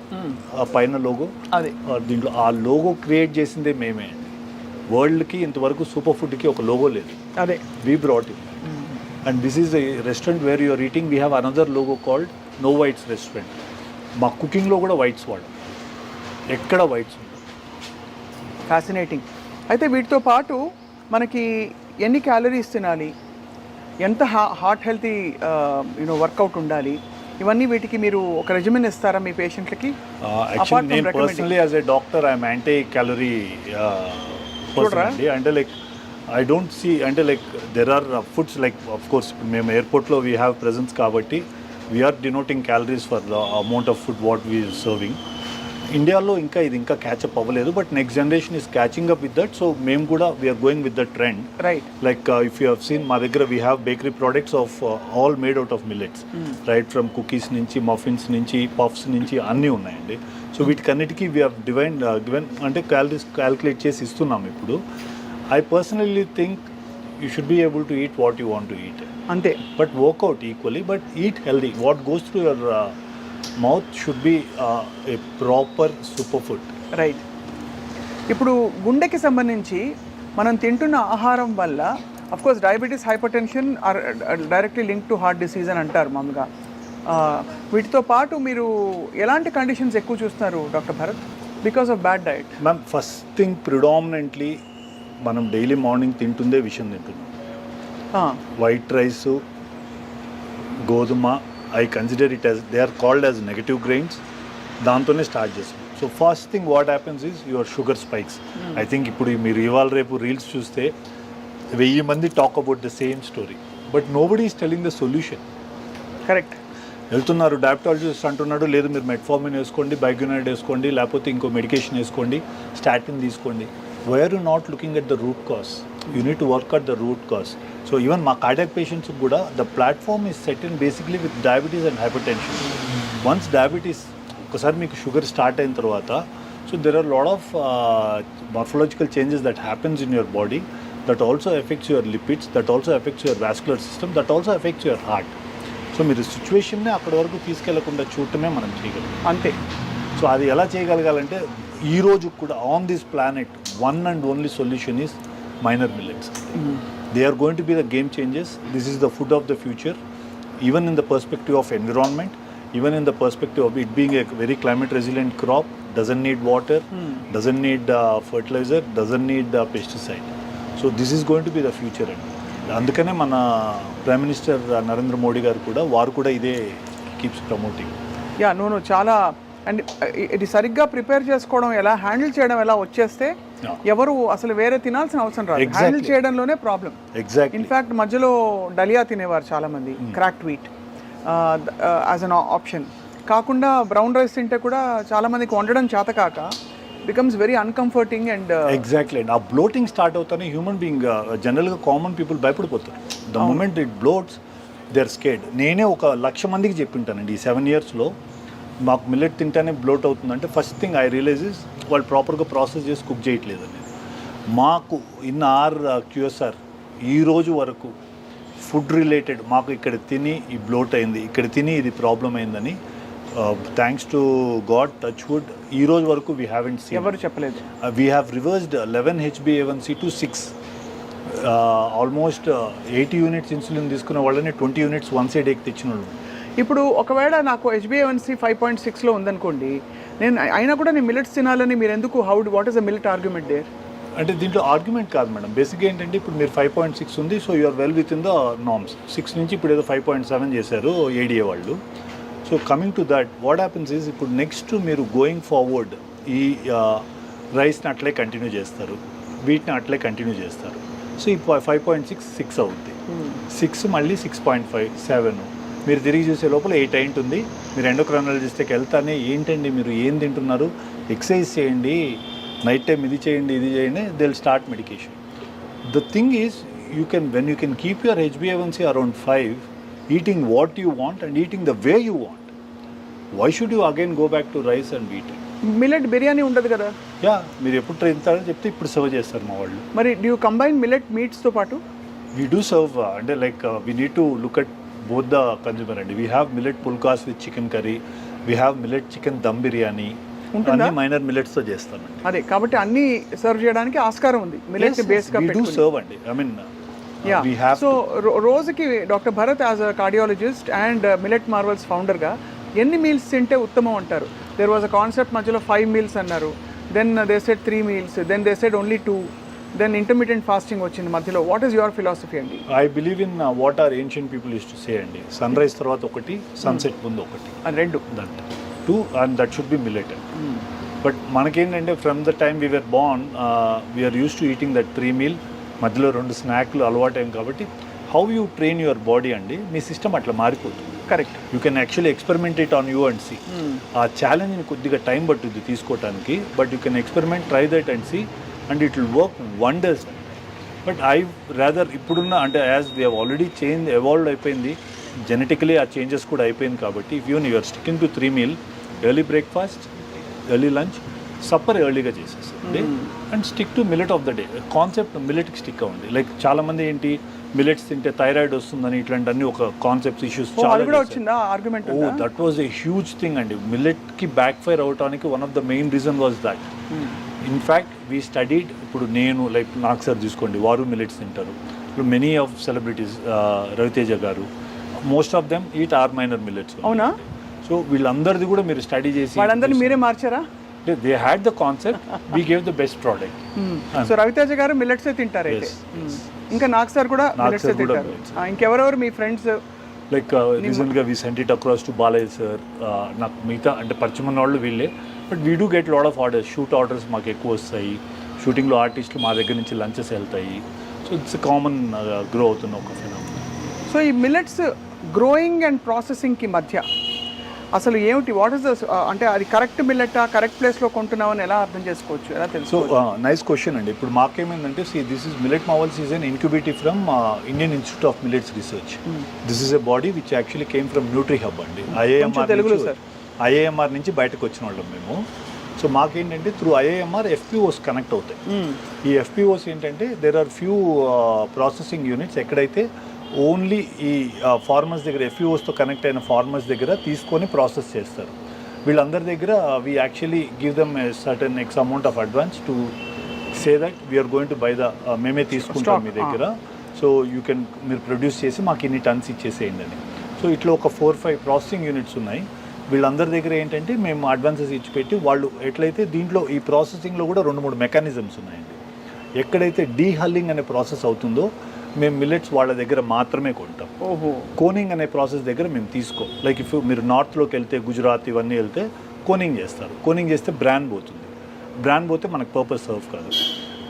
ఆ పైన లోగో, అదే దీంట్లో ఆ లోగో క్రియేట్ చేసిందే మేమే అండి. వరల్డ్కి ఇంతవరకు సూపర్ ఫుడ్కి ఒక లోగో లేదు, అదే we brought it. And this is a restaurant where you're eating. We have another logo called no whites restaurant. మా కుకింగ్లో కూడా వైట్స్ వాడు, ఎక్కడ వైట్స్. ఫ్యాసినేటింగ్. అయితే వీటితో పాటు మనకి ఎన్ని క్యాలరీస్ తినాలి, ఎంత హార్ట్ హెల్తీ వర్కౌట్ ఉండాలి, ఇవన్నీ వీటికి మీరు ఒక రెజిమెన్ ఇస్తారా మీ పేషెంట్లకి? యాక్చువల్లీ నేను personally as a doctor I'm anti calorie person అండి. అంటే లైక్ ఐ డోంట్ సీ, అంటే like there are foods like of course మేము ఎయిర్పోర్ట్లో వీ హ్యావ్ ప్రెజెన్స్ కాబట్టి we're denoting calories for the amount of food what we serving. ఇండియాలో ఇంకా ఇది ఇంకా క్యాచప్ అవ్వలేదు, but next generation is catching up with that. So మేము కూడా we're going with the trend. Right. Like if you have seen మా దగ్గర we have bakery products of all made out of millets, right from cookies నుంచి muffins నుంచి puffs నుంచి అన్నీ ఉన్నాయండి. So వీటికన్నిటికీ వీ హ్యావ్ గివెన్ అంటే క్యాలరీస్ క్యాల్కులేట్ చేసి ఇస్తున్నాం ఇప్పుడు. I personally think you should be able to eat what you want to eat, అంతే. But workout equally, but eat healthy. What goes through your mouth should be a proper super food. Right. ఇప్పుడు గుండెకి సంబంధించి మనం తింటున్న ఆహారం వల్ల of course diabetes, hyper tension are directly link to heart disease అని అంటారు మామూలుగా. వీటితో పాటు మీరు ఎలాంటి కండిషన్స్ ఎక్కువ చూస్తున్నారు doctor Bharat because of bad diet? Ma'am, first thing predominantly మనం డైలీ మార్నింగ్ తింటుందే విషయం తింటున్నాం. వైట్ రైసు, గోధుమ, I consider it as they are called as negative grains. దాంతోనే స్టార్ట్ చేస్తాం. So first thing what happens is your sugar spikes. I think ఇప్పుడు మీరు ఇవాళ రేపు రీల్స్ చూస్తే 1000 మంది talk about the same story, but nobody is telling the solution. Correct. వెళ్తున్నారు diabetologist అంటున్నాడు, లేదు మీరు మెట్ఫార్మిన్ వేసుకోండి, బైగ్యునైడ్ వేసుకోండి, లేకపోతే ఇంకో మెడికేషన్ వేసుకోండి, స్టాటిన్ తీసుకోండి. Why are you not looking at the root cause? You need to work at the root cause. So even మా కార్డియాక్ పేషెంట్స్ కూడా the platform is set in basically with diabetes and hypertension. Once diabetes ఒకసారి మీకు sugar start అయిన తర్వాత, so there are lot of morphological changes that happens in your body that also affects your lipids, that also affects your vascular system, that also affects your heart. So మీరు సిచ్యువేషన్నే అక్కడి వరకు తీసుకెళ్లకుండా చూడటమే మనం చేయగలం, అంతే. So అది ఎలా చేయగలగాలంటే ఈ రోజు కూడా on this planet one and only solution is minor millets. They are going to be the game changers. This is the food of the future, even in the perspective of environment, even in the perspective of it being a very climate resilient crop, doesn't need water, doesn't need fertilizer, doesn't need pesticide. So this is going to be the future. అందుకనే మన prime minister Narendra Modi గారు కూడా వారు కూడా ఇదే keeps promoting. Yeah, no చాలా. And ఇది సరిగ్గా ప్రిపేర్ చేసుకోవడం ఎలా, హ్యాండిల్ చేయడం ఎలా వచ్చేస్తే ఎవరు అసలు వేరే తినాల్సిన అవసరం రాదు. హ్యాండిల్ చేయడంలోనే ప్రాబ్లం. ఎగ్జాక్ట్లీ. ఇన్ఫ్యాక్ట్ మధ్యలో డలియా తినేవారు చాలామంది, cracked wheat as an option కాకుండా బ్రౌన్ రైస్ తింటే కూడా చాలామందికి వండడం చేత కాక becomes very uncomforting. And exactly అండి. ఆ బ్లోటింగ్ స్టార్ట్ అవుతానే హ్యూమన్ బీయింగ్ జనరల్గా కామన్ పీపుల్ భయపడిపోతారు. The moment it bloats they are scared. నేనే 1,00,000 మందికి చెప్పింటానండి ఈ 7 yearsలో, మాకు మిల్లెట్ తింటానే బ్లోట్ అవుతుందంటే first thing I realise is వాళ్ళు ప్రాపర్గా ప్రాసెస్ చేసి కుక్ చేయట్లేదు అనేది. మాకు ఇన్ ఆర్ క్యూఎస్ఆర్ ఈ రోజు వరకు ఫుడ్ రిలేటెడ్ మాకు ఇక్కడ తిని ఈ బ్లోట్ అయింది, ఇక్కడ తిని ఇది ప్రాబ్లం అయిందని thanks to God, touch wood, ఈ రోజు వరకు వీ హ్యావెంట్ సీన్. ఎవరు చెప్పలేదు. We have reversed 11 HbA1c to 6. Almost 80 units insulin తీసుకున్న వాళ్ళని 20 units వన్స్ ఏ డేకి తెచ్చిన వాళ్ళు. ఇప్పుడు ఒకవేళ నాకు HbA1c 5.6లో ఉందనుకోండి, నేను అయినా కూడా నేను మిల్లెట్స్ తినాలని మీరు ఎందుకు, what is the millet argument there? అంటే దీంట్లో ఆర్గ్యుమెంట్ కాదు మేడం. బేసిక్గా ఏంటంటే ఇప్పుడు మీరు 5.6 ఉంది, so you're well within the norms. 6 నుంచి ఇప్పుడు ఏదో 5.7 చేశారు ADA వాళ్ళు. So coming to that what happens is ఇప్పుడు నెక్స్ట్ మీరు గోయింగ్ ఫార్వర్డ్ ఈ రైస్ని అట్లే కంటిన్యూ చేస్తారు, వీటిని అట్లే కంటిన్యూ చేస్తారు. సో ఈ 5.6 6 అవుద్ది, 6 మళ్ళీ 6.5 7, మీరు తిరిగి చూసే లోపల 8 అయింటుంది. మీరు ఎండోక్రైనాలజిస్ట్కి వెళ్తానే ఏంటండి మీరు ఏం తింటున్నారు, ఎక్సర్సైజ్ చేయండి, నైట్ టైం ఇది చేయండి, ఇది చేయండి, they will start medication. The thing is when you can keep your HbA1c around 5, eating what you want and eating the way you want, why should you again go back to rice and wheat? Millet biryani ఉండదు కదా. Yeah, మీరు ఎప్పుడు try చేస్తారని చెప్తే ఇప్పుడు serve చేస్తారు మా వాళ్ళు. మరి డూ యూ కంబైన్ మిల్లెట్ మీట్స్తో పాటు? వీ డూ సర్వ్, అంటే like we need to look at both the consumer అండి. We have millet pulkas with chicken curry, we have millet chicken dum biryani, అన్ని మైనర్ మిల్లెట్స్తో చేస్తామండి. అదే కాబట్టి అన్ని సర్వ్ చేయడానికి ఆస్కారం ఉంది మిల్లెట్ బేస్గా పెట్టుకుని. సర్వ్ అండి, ఐ మీన్ సో రోజుకి doctor Bharat as a cardiologist and Millet Marvels ఫౌండర్గా ఎన్ని మీల్స్ తింటే ఉత్తమం అంటారు? దేర్ వాజ్ అ కాన్సెప్ట్ మధ్యలో 5 meals అన్నారు, then they said 3 meals, then they said only 2, then intermediate fasting వచ్చింది మధ్యలో. వాట్ ఈస్ యువర్ ఫిలాసఫీ అండి? I believe in what are ancient people used to say అండి, sun rise తర్వాత ఒకటి, sunset ముందు ఒకటి, రెండు, that 2 and that should be millet. But మనకేంటంటే from the time we were born we are used to eating that 3 meal, మధ్యలో 2 స్నాక్లు అలవాటైంది కాబట్టి how you train your body అండి, మీ సిస్టమ్ అట్లా మారిపోతుంది. Correct. You can actually experiment it on you and see. ఆ ఛాలెంజ్ని కొద్దిగా టైం పట్టుద్ది తీసుకోవడానికి, but you can experiment, try that and see, and it will work wonders. But I rather ఇప్పుడున్న అంటే as we have already evolve అయిపోయింది genetically, ఆ changes కూడా అయిపోయింది కాబట్టి if you you're sticking to 3 meal, early breakfast, early lunch, supper ఎర్లీగా చేసేస్తుంది and stick to millet of the day. Concept మిల్లెట్కి స్టిక్ అవ్వండి. లైక్ చాలామంది ఏంటి మిల్లెట్స్ తింటే థైరాయిడ్ వస్తుందని ఇట్లాంటి ఒక కాన్సెప్ట్స్ ఇష్యూస్ చాలా వచ్చిందా argument? Oh that was a huge thing అండి. మిల్లెట్కి బ్యాక్ ఫైర్ అవడానికి one of the main reason was that. In fact we studied, ఇప్పుడు నేను లైక్ నాకు సార్ తీసుకోండి, వారు మిల్లెట్స్ తింటారు. ఇప్పుడు మెనీ ఆఫ్ సెలబ్రిటీస్, రవితేజ గారు, most of them eat our minor millets. అవునా? సో వీళ్ళందరిది కూడా మీరు స్టడీ చేసి వాళ్ళందరినీ మీరే మార్చారా? They had the concept, we gave the best product. So Ravi Teja గారు మిల్లెట్స్ తింటారు అయితే, ఇంకా నాగ్ సార్ కూడా మిల్లెట్స్ తింటారు. ఇంకెవరెవరు మీ ఫ్రెండ్స్? లైక్ రీసెంట్గా we sent it across to Balayya sir. నాకు మిగతా అంటే పరిచయం ఉన్న వాళ్ళు వీళ్ళే, but we do get lot of orders, shoot orders మాకు ఎక్కువ వస్తాయి. షూటింగ్లో ఆర్టిస్టులు మా దగ్గర నుంచి లంచెస్ వెళ్తాయి. సో ఇట్స్ కామన్ గ్రో అవుతున్న ఒక ఫినామినా. సో ఈ మిల్లెట్స్ గ్రోయింగ్ అండ్ ప్రాసెసింగ్కి మధ్య అసలు ఏమిటి, వాట్ ఇస్ ద, అంటే అది కరెక్ట్ మిల్లెటా, కరెక్ట్ ప్లేస్లో కొంటున్నామని ఎలా అర్థం చేసుకోవచ్చు, ఎలా తెలుసు? సో నైస్ క్వశ్చన్ అండి. ఇప్పుడు మాకేమైందంటే this is Millet Marvels is an incubative from Indian Institute of Millets Research. This is a body which actually came from Nutri Hub అండి. ఐఏఎంఆర్ నుంచి బయటకు వచ్చిన వాళ్ళం మేము. సో మాకేంటంటే త్రూ ఐఏఎంఆర్ ఎఫ్పిఓస్ కనెక్ట్ అవుతాయి. ఈ ఎఫ్పిఓస్ ఏంటంటే there are few processing units ఎక్కడైతే ఓన్లీ ఈ ఫార్మర్స్ దగ్గర, ఎఫ్పిఓస్తో కనెక్ట్ అయిన ఫార్మర్స్ దగ్గర తీసుకొని ప్రాసెస్ చేస్తారు. వీళ్ళందరి దగ్గర we actually give them a certain X amount of advance to say that we're going to buy the, మేమే తీసుకుంటాం మీ దగ్గర, సో యూ కెన్ మీరు ప్రొడ్యూస్ చేసి మాకు ఇన్ని టన్స్ ఇచ్చేసేయండి అని. సో ఇట్లా ఒక 4-5 ప్రాసెసింగ్ యూనిట్స్ ఉన్నాయి. వీళ్ళందరి దగ్గర ఏంటంటే మేము అడ్వాన్సెస్ ఇచ్చిపెట్టి వాళ్ళు ఎట్లయితే దీంట్లో ఈ ప్రాసెసింగ్లో కూడా 2-3 మెకానిజమ్స్ ఉన్నాయండి. ఎక్కడైతే డీహల్లింగ్ అనే ప్రాసెస్ అవుతుందో మేము మిల్లెట్స్ వాళ్ళ దగ్గర మాత్రమే కొంటాం. కోనింగ్ అనే ప్రాసెస్ దగ్గర మేము తీసుకోం. లైక్ ఇఫ్ మీరు నార్త్లోకి వెళ్తే, గుజరాత్ ఇవన్నీ వెళ్తే కోనింగ్ చేస్తారు. కోనింగ్ చేస్తే బ్రాండ్ పోతుంది. బ్రాండ్ పోతే మనకు పర్పస్ సర్వ్ కాదు.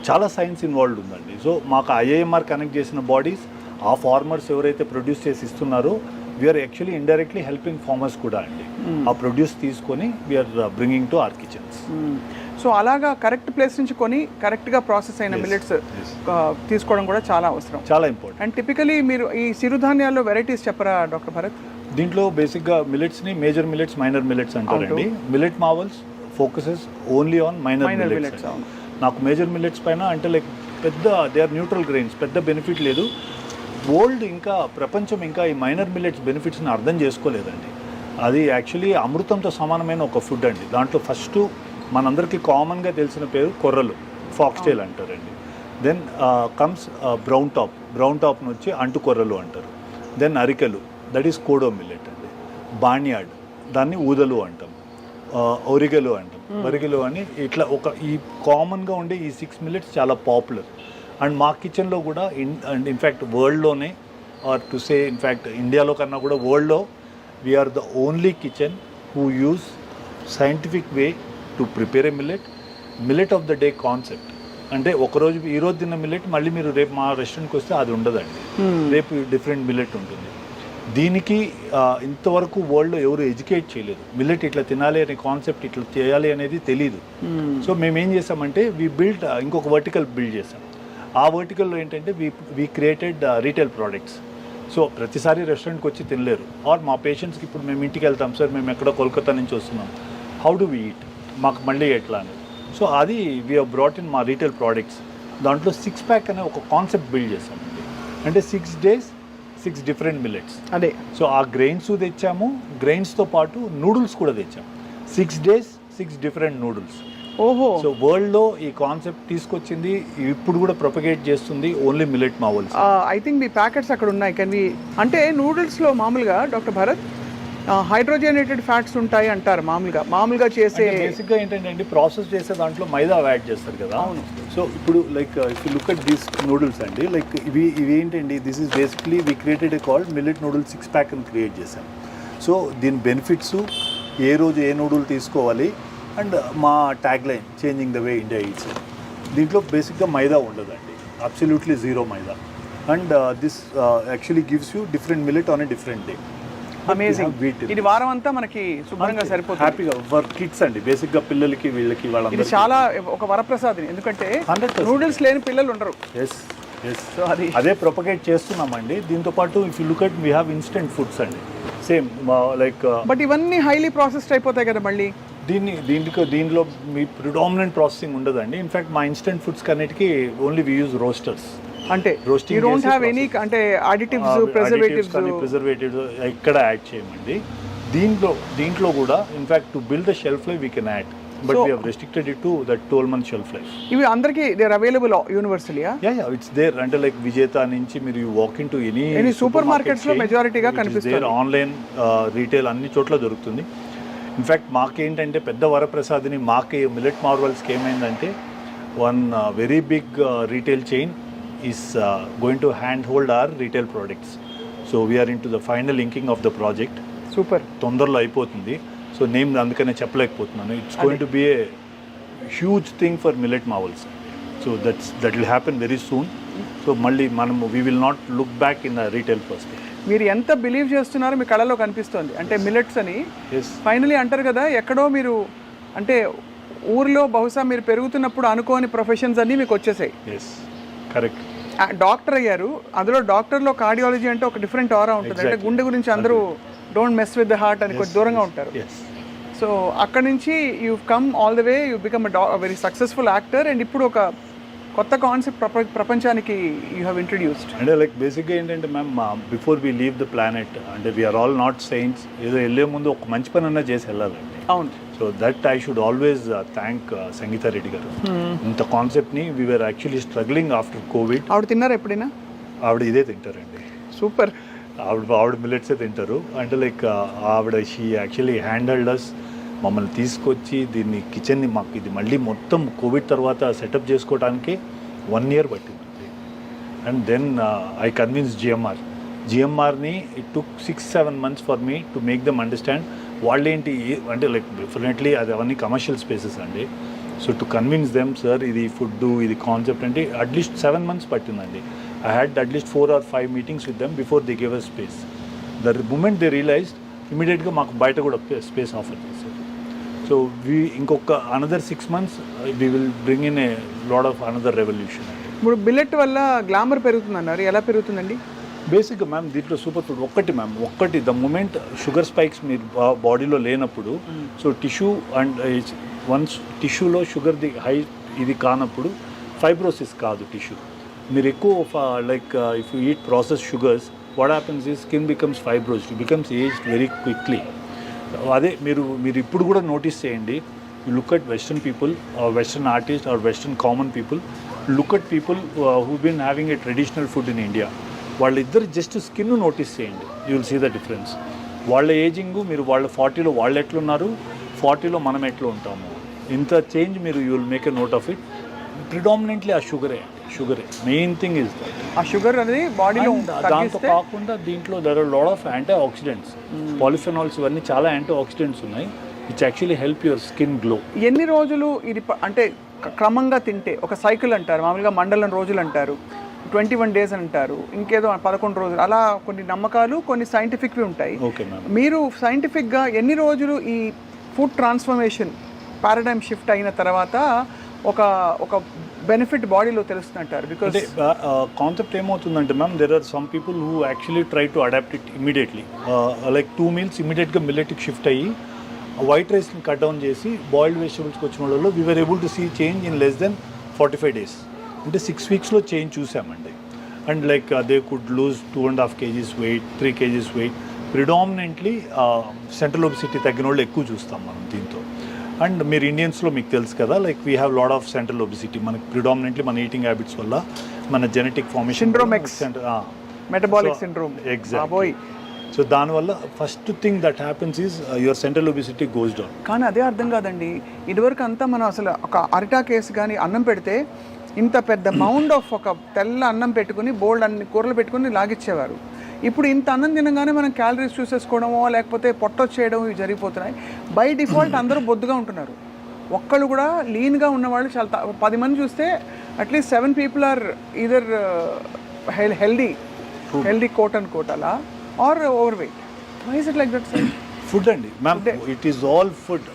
చాలా సైన్స్ ఇన్వాల్వ్డ్ ఉందండి. సో మాకు ఐఏఎంఆర్ కనెక్ట్ చేసిన బాడీస్, ఆ ఫార్మర్స్ ఎవరైతే ప్రొడ్యూస్ చేసి ఇస్తున్నారో we're actually indirectly helping farmers కూడా అండి. ఆ ప్రొడ్యూస్ తీసుకొని we're bringing to our kitchens. So అలాగా కరెక్ట్ ప్లేస్ నుంచి కొని కరెక్ట్గా ప్రాసెస్ అయిన మిల్లెట్స్ తీసుకోవడం కూడా చాలా అవసరం, చాలా ఇంపార్టెంట్. అండ్ టిపికలీ మీరు ఈ సిరుధాన్యాల్లో వెరైటీస్ చెప్పరా డాక్టర్ భరత్? దీంట్లో బేసిక్గా మిల్లెట్స్ని మేజర్ మిల్లెట్స్, మైనర్ మిల్లెట్స్ అంటారండి. Millet Marvels focuses only on minor millets. నాకు మేజర్ మిల్లెట్స్ పైన అంటే లైక్ పెద్ద దే ఆర్ న్యూట్రల్ గ్రెయిన్స్, పెద్ద బెనిఫిట్ లేదు. వరల్డ్ ఇంకా ప్రపంచం ఇంకా ఈ మైనర్ మిల్లెట్స్ బెనిఫిట్స్ని అర్థం చేసుకోలేదండి. అది యాక్చువల్లీ అమృతంతో సమానమైన ఒక ఫుడ్ అండి. దాంట్లో ఫస్ట్ మనందరికీ కామన్గా తెలిసిన పేరు కొర్రలు, ఫాక్స్టైల్ అంటారండి. దెన్ కమ్స్ బ్రౌన్ టాప్ను వచ్చి అంటు కొర్రలు అంటారు. దెన్ అరికెలు, దట్ ఈస్ కోడో మిల్లెట్ అండి. బాణ్యాడ్, దాన్ని ఊదలు అంటాం. ఒరిగెలు అంటాం, ఒరిగెలు అని ఇట్లా ఒక ఈ కామన్గా ఉండే ఈ 6 మిల్లెట్స్ చాలా పాపులర్. అండ్ మా కిచెన్లో కూడా అండ్ ఇన్ఫ్యాక్ట్ వరల్డ్లోనే, ఆర్ టు సే ఇన్ఫ్యాక్ట్ ఇండియాలో కన్నా కూడా వరల్డ్లో we are the only kitchen who use scientific way to prepare a millet of the day concept. అంటే ఒకరోజు ఈరోజు తిన్న మిల్లెట్ మళ్ళీ మీరు రేపు మా రెస్టారెంట్కి వస్తే అది ఉండదండి. రేపు డిఫరెంట్ మిల్లెట్ ఉంటుంది. దీనికి ఇంతవరకు వరల్డ్లో ఎవరు ఎడ్యుకేట్ చేయలేదు. మిల్లెట్ ఇట్లా తినాలి అనే కాన్సెప్ట్, ఇట్లా చేయాలి అనేది తెలీదు. సో మేము ఏం చేసామంటే వీ బిల్డ్ ఇంకొక వర్టికల్ బిల్డ్ చేసాం. ఆ వర్టికల్లో ఏంటంటే we created retail products. So ప్రతిసారి రెస్టారెంట్కి వచ్చి తినలేరు. ఆర్ మా పేషెంట్స్కి ఇప్పుడు మేము ఇంటికి వెళ్తాం సార్, మేము ఎక్కడో కోల్కతా నుంచి వస్తున్నాం, హౌ డు వీ ఈట్, మాకు మళ్ళీ ఎట్లా అని. సో అది వీ హ్యావ్ బ్రాట్ ఇన్ మా రీటైల్ ప్రోడక్ట్స్. దాంట్లో 6 ప్యాక్ అనే ఒక కాన్సెప్ట్ బిల్డ్ చేసామండి. అంటే 6 days 6 డిఫరెంట్ మిల్లెట్స్. అదే. సో ఆ గ్రెయిన్స్ తెచ్చాము, గ్రెయిన్స్తో పాటు నూడిల్స్ కూడా తెచ్చాము. 6 days 6 డిఫరెంట్ నూడిల్స్. ఓహో. సో వరల్డ్లో ఈ కాన్సెప్ట్ తీసుకొచ్చింది, ఇప్పుడు కూడా ప్రొపగేట్ చేస్తుంది only millet marvels. I think me packets అక్కడ ఉన్నాయి. అంటే నూడిల్స్లో మామూలుగా డాక్టర్ భరత్ హైడ్రోజనేటెడ్ ఫ్యాట్స్ ఉంటాయి అంటారు మామూలుగా చేసే. బేసిక్గా ఏంటంటే అండి, ప్రాసెస్ చేసే దాంట్లో మైదా యాడ్ చేస్తారు కదా. అవును. సో ఇప్పుడు like if you look at these noodles అండి, లైక్ ఇవి ఏంటండి, this is basically we created a called millet noodles 6 pack అని క్రియేట్ చేశాం. సో దీని బెనిఫిట్స్, ఏ రోజు ఏ నూడిల్ తీసుకోవాలి, అండ్ మా tag line changing the way India eats. దీంట్లో బేసిక్గా మైదా ఉండదండి, absolutely zero maida. And this actually gives you different millet on a different day. Amazing. ఇది వారం అంతా మనకి శుభ్రంగా సరిపోతుంది. హ్యాపీగా ఫర్ కిడ్స్ అండి, బేసిక్గా పిల్లలకి వీళ్ళకి ఇది చాలా ఒక వరప్రసాదం. ఎందుకంటే నూడిల్స్ లేని పిల్లలు ఉండరు. ఎస్. సో అదే ప్రొపగేట్ చేస్తున్నామండి. దీంతో పాటు if you look at we have instant foods అండి, సేమ్ లైక్. బట్ ఇవన్నీ హైలీ ప్రాసెస్డ్ అయిపోతాయి కదా మళ్ళీ. దీంట్లో మీ ప్రిడామినెంట్ ప్రాసెసింగ్ ఉండదండి. ఇన్ఫాక్ట్ మా ఇన్స్టెంట్ ఫుడ్స్ కన్నిటికి ఓన్లీ వి యూజ్ రోస్టర్స్. అంటే యు డోంట్ హావ్ ఎనీ అంటే అడిటివ్స్, ప్రిజర్వేటివ్స్ ఎక్కడ యాడ్ చేయమండి. దీంట్లో కూడా in fact to build the shelf life we can add, but we have restricted it to that 12 month shelf life. ఇవి అందరికీ they are available universally. Yeah it's there. అంటే like Vijetha నుంచి మీరు you walk into any supermarkets లో మెజారిటీగా కనిపిస్తుంది. Online retail అన్ని చోట్ల దొరుకుతుంది. ఇన్ఫ్యాక్ట్ మాకేంటంటే పెద్ద వరప్రసాద్ని, మాకు మిల్లెట్ మార్వల్స్కి ఏమైందంటే, one very big retail chain is going to hand hold our retail products. So we are in to the final inking of the project. Super. తొందరలో అయిపోతుంది. సో నేమ్ అందుకనే చెప్పలేకపోతున్నాను. It's going to be a huge thing for Millet Marvels. So that will happen very soon. So మళ్ళీ మనము we will not look back in the retail perspective. మీరు ఎంత believe చేస్తున్నారో మీ కళలో కనిపిస్తుంది. అంటే మిల్లెట్స్ అని ఫైనలీ అంటారు కదా, ఎక్కడో మీరు అంటే ఊరిలో బహుశా మీరు పెరుగుతున్నప్పుడు అనుకోని ప్రొఫెషన్స్ అన్నీ మీకు వచ్చేసాయి. కరెక్ట్. డాక్టర్ అయ్యారు. అందులో డాక్టర్లో కార్డియాలజీ అంటే ఒక డిఫరెంట్ ఆరా ఉంటుంది. అంటే గుండె గురించి అందరూ don't mess with the heart అని కొంచెం దూరంగా ఉంటారు. సో అక్కడ నుంచి you come all the way, you become very successful actor. And ఇప్పుడు ఒక కొత్త కాన్సెప్ట్ ప్రపంచానికి యూ హ్యావ్ ఇంట్రడ్యూస్డ్. అంటే లైక్ బేసిక్గా ఏంటంటే ma'am, before we leave the planet, అంటే వీఆర్ ఆల్ నాట్ సైన్స్, ఏదో వెళ్ళే ముందు ఒక మంచి పని అన్నా చేసి వెళ్ళాలండి. అవును. So that I should always thank Sangeeta Reddy garu. ఇంత కాన్సెప్ట్ని we are actually struggling after Covid. ఆవిడ తిన్నారా ఎప్పుడైనా? ఆవిడ ఇదే తింటారండి. సూపర్. ఆవిడ మిల్లెట్సే తింటారు. అంటే లైక్ ఆవిడ షీ యాక్చువల్లీ హ్యాండిల్డ్ అస్. మమ్మల్ని తీసుకొచ్చి దీన్ని కిచెన్ని మాకు ఇది మళ్ళీ మొత్తం కోవిడ్ తర్వాత సెటప్ చేసుకోవడానికి 1 year పట్టింది. అండ్ దెన్ ఐ కన్విన్స్ జిఎంఆర్ని it took 6-7 months for me to make them understand. వాళ్ళేంటి అంటే లైక్ డెఫినెట్లీ అది అవన్నీ కమర్షియల్ స్పేసెస్ అండి. So to convince them, sir ఇది ఫుడ్, ఇది కాన్సెప్ట్ అంటే అట్లీస్ట్ 7 months పట్టిందండి. I had at least 4 or 5 meetings with them before they give us space. The moment they realised, ఇమీడియట్గా మాకు బయట కూడా స్పేస్ ఆఫర్ చేశారు. సో ఇంకొక another 6 months we will bring in a lot of another revolution. ఇప్పుడు billet వల్ల glamour పెరుగుతుంది అన్నారు, ఎలా పెరుగుతుందండి? బేసిక్గా మ్యామ్ దీంట్లో సూపర్ ఫుడ్ ఒక్కటి ద మూమెంట్ షుగర్ స్పైక్స్ మీరు బాడీలో లేనప్పుడు, సో టిష్యూ అండ్ వన్స్ టిష్యూలో షుగర్ది హై ఇది కానప్పుడు ఫైబ్రోసిస్ కాదు టిష్యూ. మీరు ఎక్కువ like if you eat process sugars, what happens is skin becomes fibrosed, becomes aged very quickly. అదే మీరు ఇప్పుడు కూడా నోటీస్ చేయండి. You look at western people, western artist or western common people, look at people who been having a traditional food in India. వాళ్ళిద్దరు just skin notice చేయండి, you will see the difference. వాళ్ళ ageing, మీరు వాళ్ళ 40లో వాళ్ళు ఎట్లున్నారు, 40లో మనం ఎట్లా ఉంటాము, ఇంత చేంజ్ మీరు you will make a note of it. Predominantly ఆ షుగరే మెయిన్ థింగ్ ఇస్ దట్. ఆ షుగర్ అనేది బాడీలో దాంతో కాకుండా దీంట్లో there are lot of antioxidants, polyphenols, ఇవన్నీ చాలా యాంటీ ఆక్సిడెంట్స్ ఉన్నాయి which actually help your skin glow. ఎన్ని రోజులు ఇది అంటే క్రమంగా తింటే, ఒక సైకిల్ అంటారు మామూలుగా, మండలం రోజులు అంటారు, 21 days అంటారు, ఇంకేదో 11 రోజులు, అలా కొన్ని నమ్మకాలు కొన్ని సైంటిఫిక్వి ఉంటాయి. మీరు సైంటిఫిక్గా ఎన్ని రోజులు ఈ ఫుడ్ ట్రాన్స్ఫర్మేషన్ పారాడైమ్ షిఫ్ట్ అయిన తర్వాత ఒక బెనిఫిట్ బాడీలో తెలుస్తుంటారు? బికాస్ అంటే కాన్సెప్ట్ ఏమవుతుందంటే ma'am, there are some people who actually try to adapt it immediately, like 2 meals ఇమీడియట్గా మిల్లెట్కి షిఫ్ట్ అయ్యి వైట్ రైస్ని కట్ డౌన్ చేసి బాయిల్డ్ వెజిటబుల్స్కి వచ్చిన వాళ్ళలో we were able to see change in less than 45 days. అంటే 6 weeksలో చేంజ్ చూసామండి. And like they could lose 2.5 kgs weight, 3 kgs weight. Predominantly central obesity తగ్గిన వాళ్ళు ఎక్కువ చూస్తాం మనం దీంతో. అండ్ మీరు ఇండియన్స్లో మీకు తెలుసు కదా, like we have lot of central obesity. మనకి ప్రిడామినెంట్లీ మన ఈటింగ్ హ్యాబిట్స్ వల్ల మన genetic formation syndrome X, metabolic syndrome. Exactly. So దానివల్ల first thing that happens is your central obesity goes down. కానీ అదే అర్థం కాదండి, ఇదివరకు అంతా మనం అసలు ఒక అరిటా కేసు కానీ అన్నం పెడితే ఇంత పెద్ద మౌండ్ ఆఫ్ ఒక తెల్ల అన్నం పెట్టుకుని బోల్డ్ అన్ని కూరలు పెట్టుకుని లాగిచ్చేవారు. ఇప్పుడు ఇంత అన్నం తినగానే మనం క్యాలరీస్ చూసేసుకోవడమో లేకపోతే పొట్టొచ్చేయడం ఇవి జరిగిపోతున్నాయి. బై డిఫాల్ట్ అందరూ బొద్దుగా ఉంటున్నారు. ఒక్కళ్ళు కూడా లీన్గా ఉన్నవాళ్ళు చాలా 10 మంది చూస్తే at least 7 people or either healthy coat and coat అలా or overweight. Why is it like that sir? Food అండి ma'am, it is all food,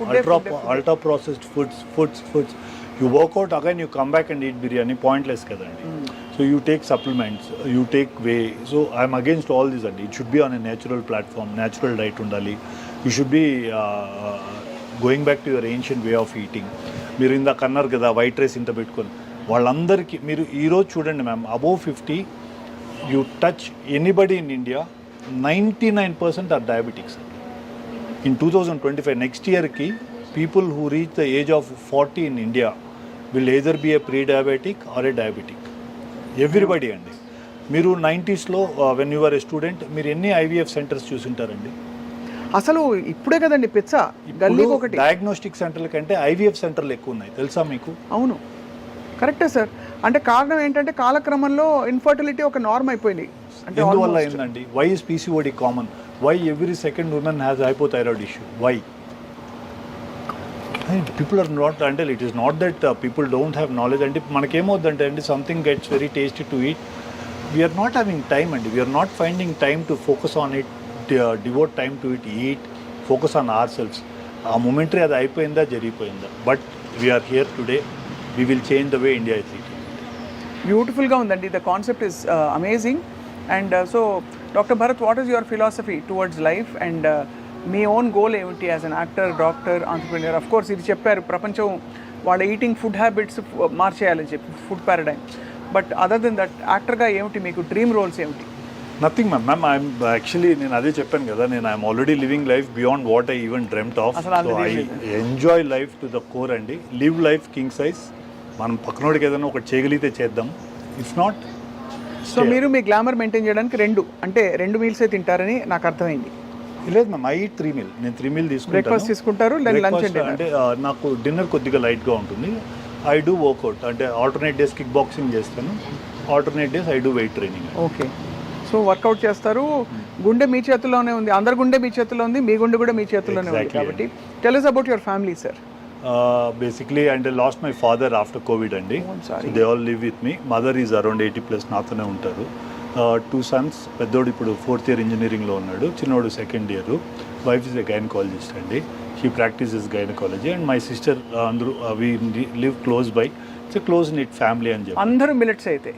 ultra processed foods. You work out, again you come back and eat biryani, pointless కదండి. So you take supplements, you take whey. So I'm against all this అండి. It should be on a natural platform, natural diet ఉండాలి. You should be going back to your ancient way of eating. మీరు ఇందాక అన్నారు కదా white rice ఇంత పెట్టుకొని, వాళ్ళందరికీ మీరు ఈరోజు చూడండి ma'am, above 50 you touch anybody in India, 99% are diabetics. In 2025, next year ki people who reach the age of 40 in India will either be a pre-diabetic or a diabetic. Everybody అండి. మీరు 90sలో when you were a student, మీరు ఎన్ని IVF centres చూసుంటారండి? అసలు ఇప్పుడే కదండి పిచ్చ గల్లీకి ఒకటి. డయాగ్నోస్టిక్ సెంటర్ల కంటే IVF సెంటర్లు ఎక్కువ ఉన్నాయి, తెలుసా మీకు? అవును, కరెక్టే సార్. అంటే కారణం ఏంటంటే కాలక్రమంలో ఇన్ఫర్టిలిటీ ఒక నార్మ్ అయిపోయింది. అంటే ఎందువల్ల ఏంటండి? Why is PCOD common? Why every second women has hypothyroid issue? Why? People are not, అంటే it is not that people don't have knowledge. అంటే మనకేమవుద్దంటే అండి, something gets very tasty to eat, we are not having time అండి, we are not finding time to focus on it, devote time to it, eat, focus on our selfs. ఆ momentary అది అయిపోయిందా, జరిగిపోయిందా? But we are here today, we will change the way India is eating. బ్యూటిఫుల్గా ఉందండి, the concept is amazing. And so doctor Bharat, what is your philosophy towards life and మీ own goal ఏమిటి as an actor, doctor, entrepreneur? Of course ఇది చెప్పారు, ప్రపంచం వాళ్ళ eating food habits మార్చేయాలని చెప్పి, food paradigm. But other than that యాక్టర్గా ఏమిటి మీకు డ్రీమ్ రోల్స్ ఏమిటి? నథింగ్ మ్యామ్, ఐఎమ్ యాక్చువల్లీ, నేను అదే చెప్పాను కదా, నేను I'm already living life beyond what I even dreamt of. So I enjoy life to the core అండి. Live life king size. మనం పక్కనోడికి ఏదైనా ఒకటి చేయగలిగితే చేద్దాం, ఇఫ్ నాట్. సో మీరు మీ గ్లామర్ మెయింటైన్ చేయడానికి రెండు మీల్సే తింటారని నాకు అర్థమైంది. లేదు మ్యామ్, ఐ ఈట్ 3 meals. నేను 3 meals తీసుకుంటాను. బ్రేక్ఫాస్ట్ తీసుకుంటారు, లంచ్ అంటే నాకు డిన్నర్ కొద్దిగా లైట్గా ఉంటుంది. ఐ డూ వర్కౌట్, అంటే ఆల్టర్నేట్ డేస్ కిక్ బాక్సింగ్ చేస్తాను, alternate days I do weight training. Okay, so workout చేస్తారు. గుండె మీ చేతుల్లోనే ఉంది, అందరి గుండె మీ చేతుల్లో ఉంది, మీ గుండె కూడా మీ చేతుల్లోనే ఉంది. కాబట్టి tell us about your family, sir. Basically అంటే lost my father after Covid అండి. They all live with me. Mother is around 80+ నాతోనే ఉంటారు. 2 sons, పెద్దోడు ఇప్పుడు 4th year ఇంజనీరింగ్లో ఉన్నాడు, చిన్నోడు 2nd year. Wife is a gynaecologist అండి, she practises gynaecology. And my sister, అందరూ we live close by. It's a close knit family అని చెప్పి. అందరూ మిలెట్స్ అయితే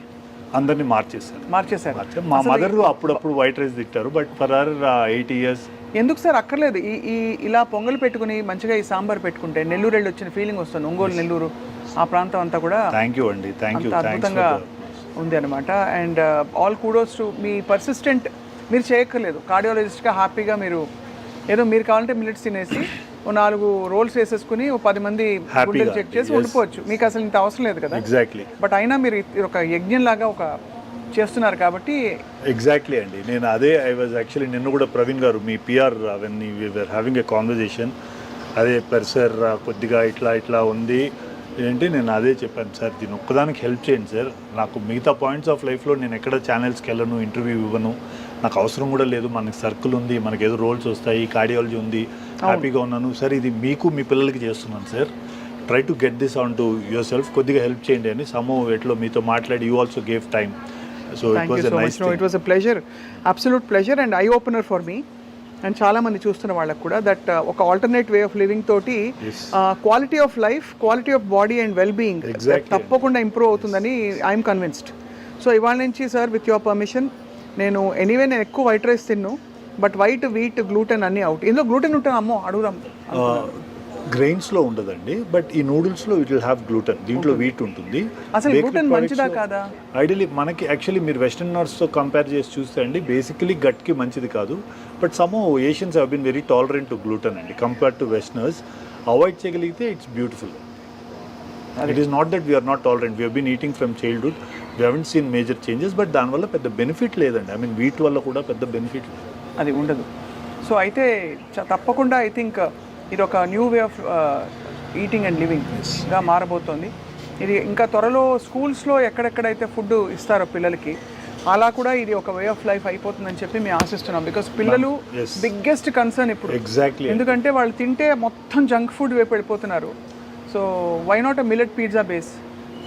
అందరినీ మార్చేశారు. మా మదర్ అప్పుడప్పుడు వైట్ రైస్ తింటారు, బట్ ఫర్ అవర్ 80 years. ఎందుకు సార్ అక్కర్లేదు, ఈ ఇలా పొంగల్ పెట్టుకుని మంచిగా ఈ సాంబార్ పెట్టుకుంటే నెల్లూరు వెళ్ళి వచ్చిన ఫీలింగ్ వస్తుంది. ఒంగోలు, నెల్లూరు ఆ ప్రాంతం అంతా కూడా థ్యాంక్ యూ అండి, థ్యాంక్ యూ, అద్భుతంగా ఉంది అనమాట. And all kudos to me persistent. మీరు చేయక్కర్లేదు, కార్డియాలజిస్ట్గా హ్యాపీగా మీరు ఏదో మీరు కావాలంటే మిల్లెట్స్ తినేసి 4 రోల్స్ వేసేసుకుని 10 మంది గుండెలు చెక్ చేసి ఉండిపోవచ్చు. మీకు అసలు ఇంత అవసరం లేదు కదా. ఎగ్జాక్ట్లీ. బట్ అయినా మీరు ఒక యజ్ఞంలాగా ఒక చేస్తున్నారు కాబట్టి. ఎగ్జాక్ట్లీ అండి, నేను అదే ఐ వాజ్ యాక్చువల్లీ, నిన్న కూడా ప్రవీణ్ గారు మీ PR when we were having a conversation, అదే సార్ కొద్దిగా ఇట్లా ఉంది ఏంటి, నేను అదే చెప్పాను సార్, దీని ఒక్కదానికి హెల్ప్ చేయండి సార్. నాకు మిగతా పాయింట్స్ ఆఫ్ లైఫ్లో నేను ఎక్కడ ఛానల్స్కి వెళ్ళను, ఇంటర్వ్యూ ఇవ్వను, నాకు అవసరం కూడా లేదు. మనకి సర్కిల్ ఉంది, మనకి ఏదో రోల్స్ వస్తాయి, కార్డియాలజీ ఉంది, హ్యాపీగా ఉన్నాను సార్. ఇది మీకు మీ పిల్లలకి చేస్తున్నాను sir, try to get this on to your self, కొద్దిగా హెల్ప్ చేయండి అని సమో ఎట్లో మీతో మాట్లాడి you also gave time. So it was a nice thing. It was a pleasure, absolute pleasure and eye opener for me. And చాలా మంది చూస్తున్న వాళ్ళకి కూడా దట్ ఒక ఆల్టర్నేట్ వే ఆఫ్ లివింగ్ తోటి quality of life, quality of body and well being తప్పకుండా improve అవుతుందని I'm convinced. So ఇవాళ నుంచి సార్ విత్ యువర్ పర్మిషన్ నేను ఎక్కువ వైట్ రైస్ తిన్ను, బట్ వైట్, వీట్, గ్లూటెన్ అన్నీ అవుట్. ఇందులో గ్లూటెన్ ఉంటుంది అమ్మో అడుగుదాం. గ్రెయిన్స్లో ఉండదండి, బట్ ఈ నూడిల్స్లో ఇట్ విల్ హ్యావ్ గ్లూటెన్. దీంట్లో వీట్ ఉంటుంది. అసలు గ్లూటెన్ మంచిదా కాదా? ఐడియలీ మనకి యాక్చువల్లీ మీరు వెస్టర్న్ నట్స్తో కంపేర్ చేసి చూస్తే అండి బేసికలీ గట్కి మంచిది కాదు. But some Asians have been very tolerant to gluten అండి కంపేర్ టు వెస్టర్నర్స్. అవాయిడ్ చేయగలిగితే it's beautiful. It is not that we're not tolerant, we been eating from childhood, we haven't seen major changes. But దానివల్ల పెద్ద benefit లేదండి. I mean wheat వల్ల కూడా పెద్ద benefit లేదు, అది ఉండదు. సో అయితే తప్పకుండా ఐ థింక్ ఇది ఒక new way of eating and లివింగ్గా మారబోతోంది. ఇది ఇంకా త్వరలో స్కూల్స్లో ఎక్కడెక్కడైతే ఫుడ్ ఇస్తారో పిల్లలకి అలా కూడా ఇది ఒక వే ఆఫ్ లైఫ్ అయిపోతుందని చెప్పి మేము ఆశిస్తున్నాం. బికాస్ పిల్లలు బిగ్గెస్ట్ కన్సర్న్ ఇప్పుడు. ఎగ్జాక్ట్లీ. ఎందుకంటే వాళ్ళు తింటే మొత్తం జంక్ ఫుడ్ వైపు వెళ్ళిపోతున్నారు. So why not a millet pizza base?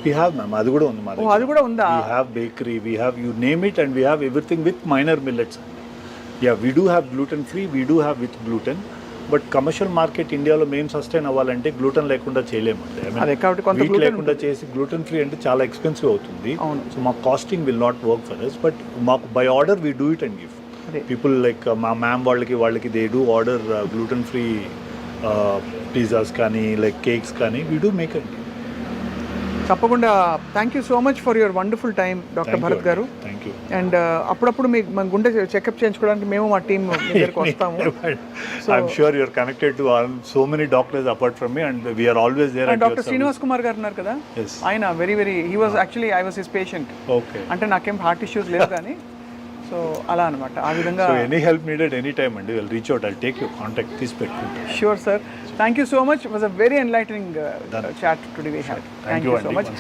We have, ma'am. అది కూడా ఉంది మాది. అది కూడా ఉందా? We have bakery, we have you name it, and we have everything with minor millets. Yeah, we do have gluten free, we do have with gluten. But commercial market ఇండియాలో మేము sustain అవ్వాలంటే గ్లూటెన్ లేకుండా చేయలేమండి. Wheat లేకుండా చేసి gluten free అంటే చాలా expensive అవుతుంది. సో మా costing will not work for us. But మాకు by order we do it and give people. Like మా మ్యామ్ వాళ్ళకి they do order gluten free pizzas కానీ లైక్ కేక్స్ కానీ వీ డూ మేక్ అండి. తప్పకుండా. Thank you so much for your wonderful time doctor Bharat గారు. Thank you. And అప్పుడప్పుడు మీకు మన గుండె చెకప్ చేయించుకోవడానికి మేము మా టీం దగ్గరికి వస్తాము. I'm sure you're connected to so many doctors apart from me and we're always there. Doctor Srinivas Kumar garu ఉన్నారు కదా, ఆయన very he was actually I was his patient. Okay. అంటే నాకేం హార్ట్ ఇష్యూస్ లేవు కానీ సో అలా అనమాట. ఆ విధంగా any help needed any time అండి will reach out. I'll take your contact, తీసి పెట్టుకుంటాను. Sure sir. Thank you so much. It was a very enlightening chat today we had. Thank you so much.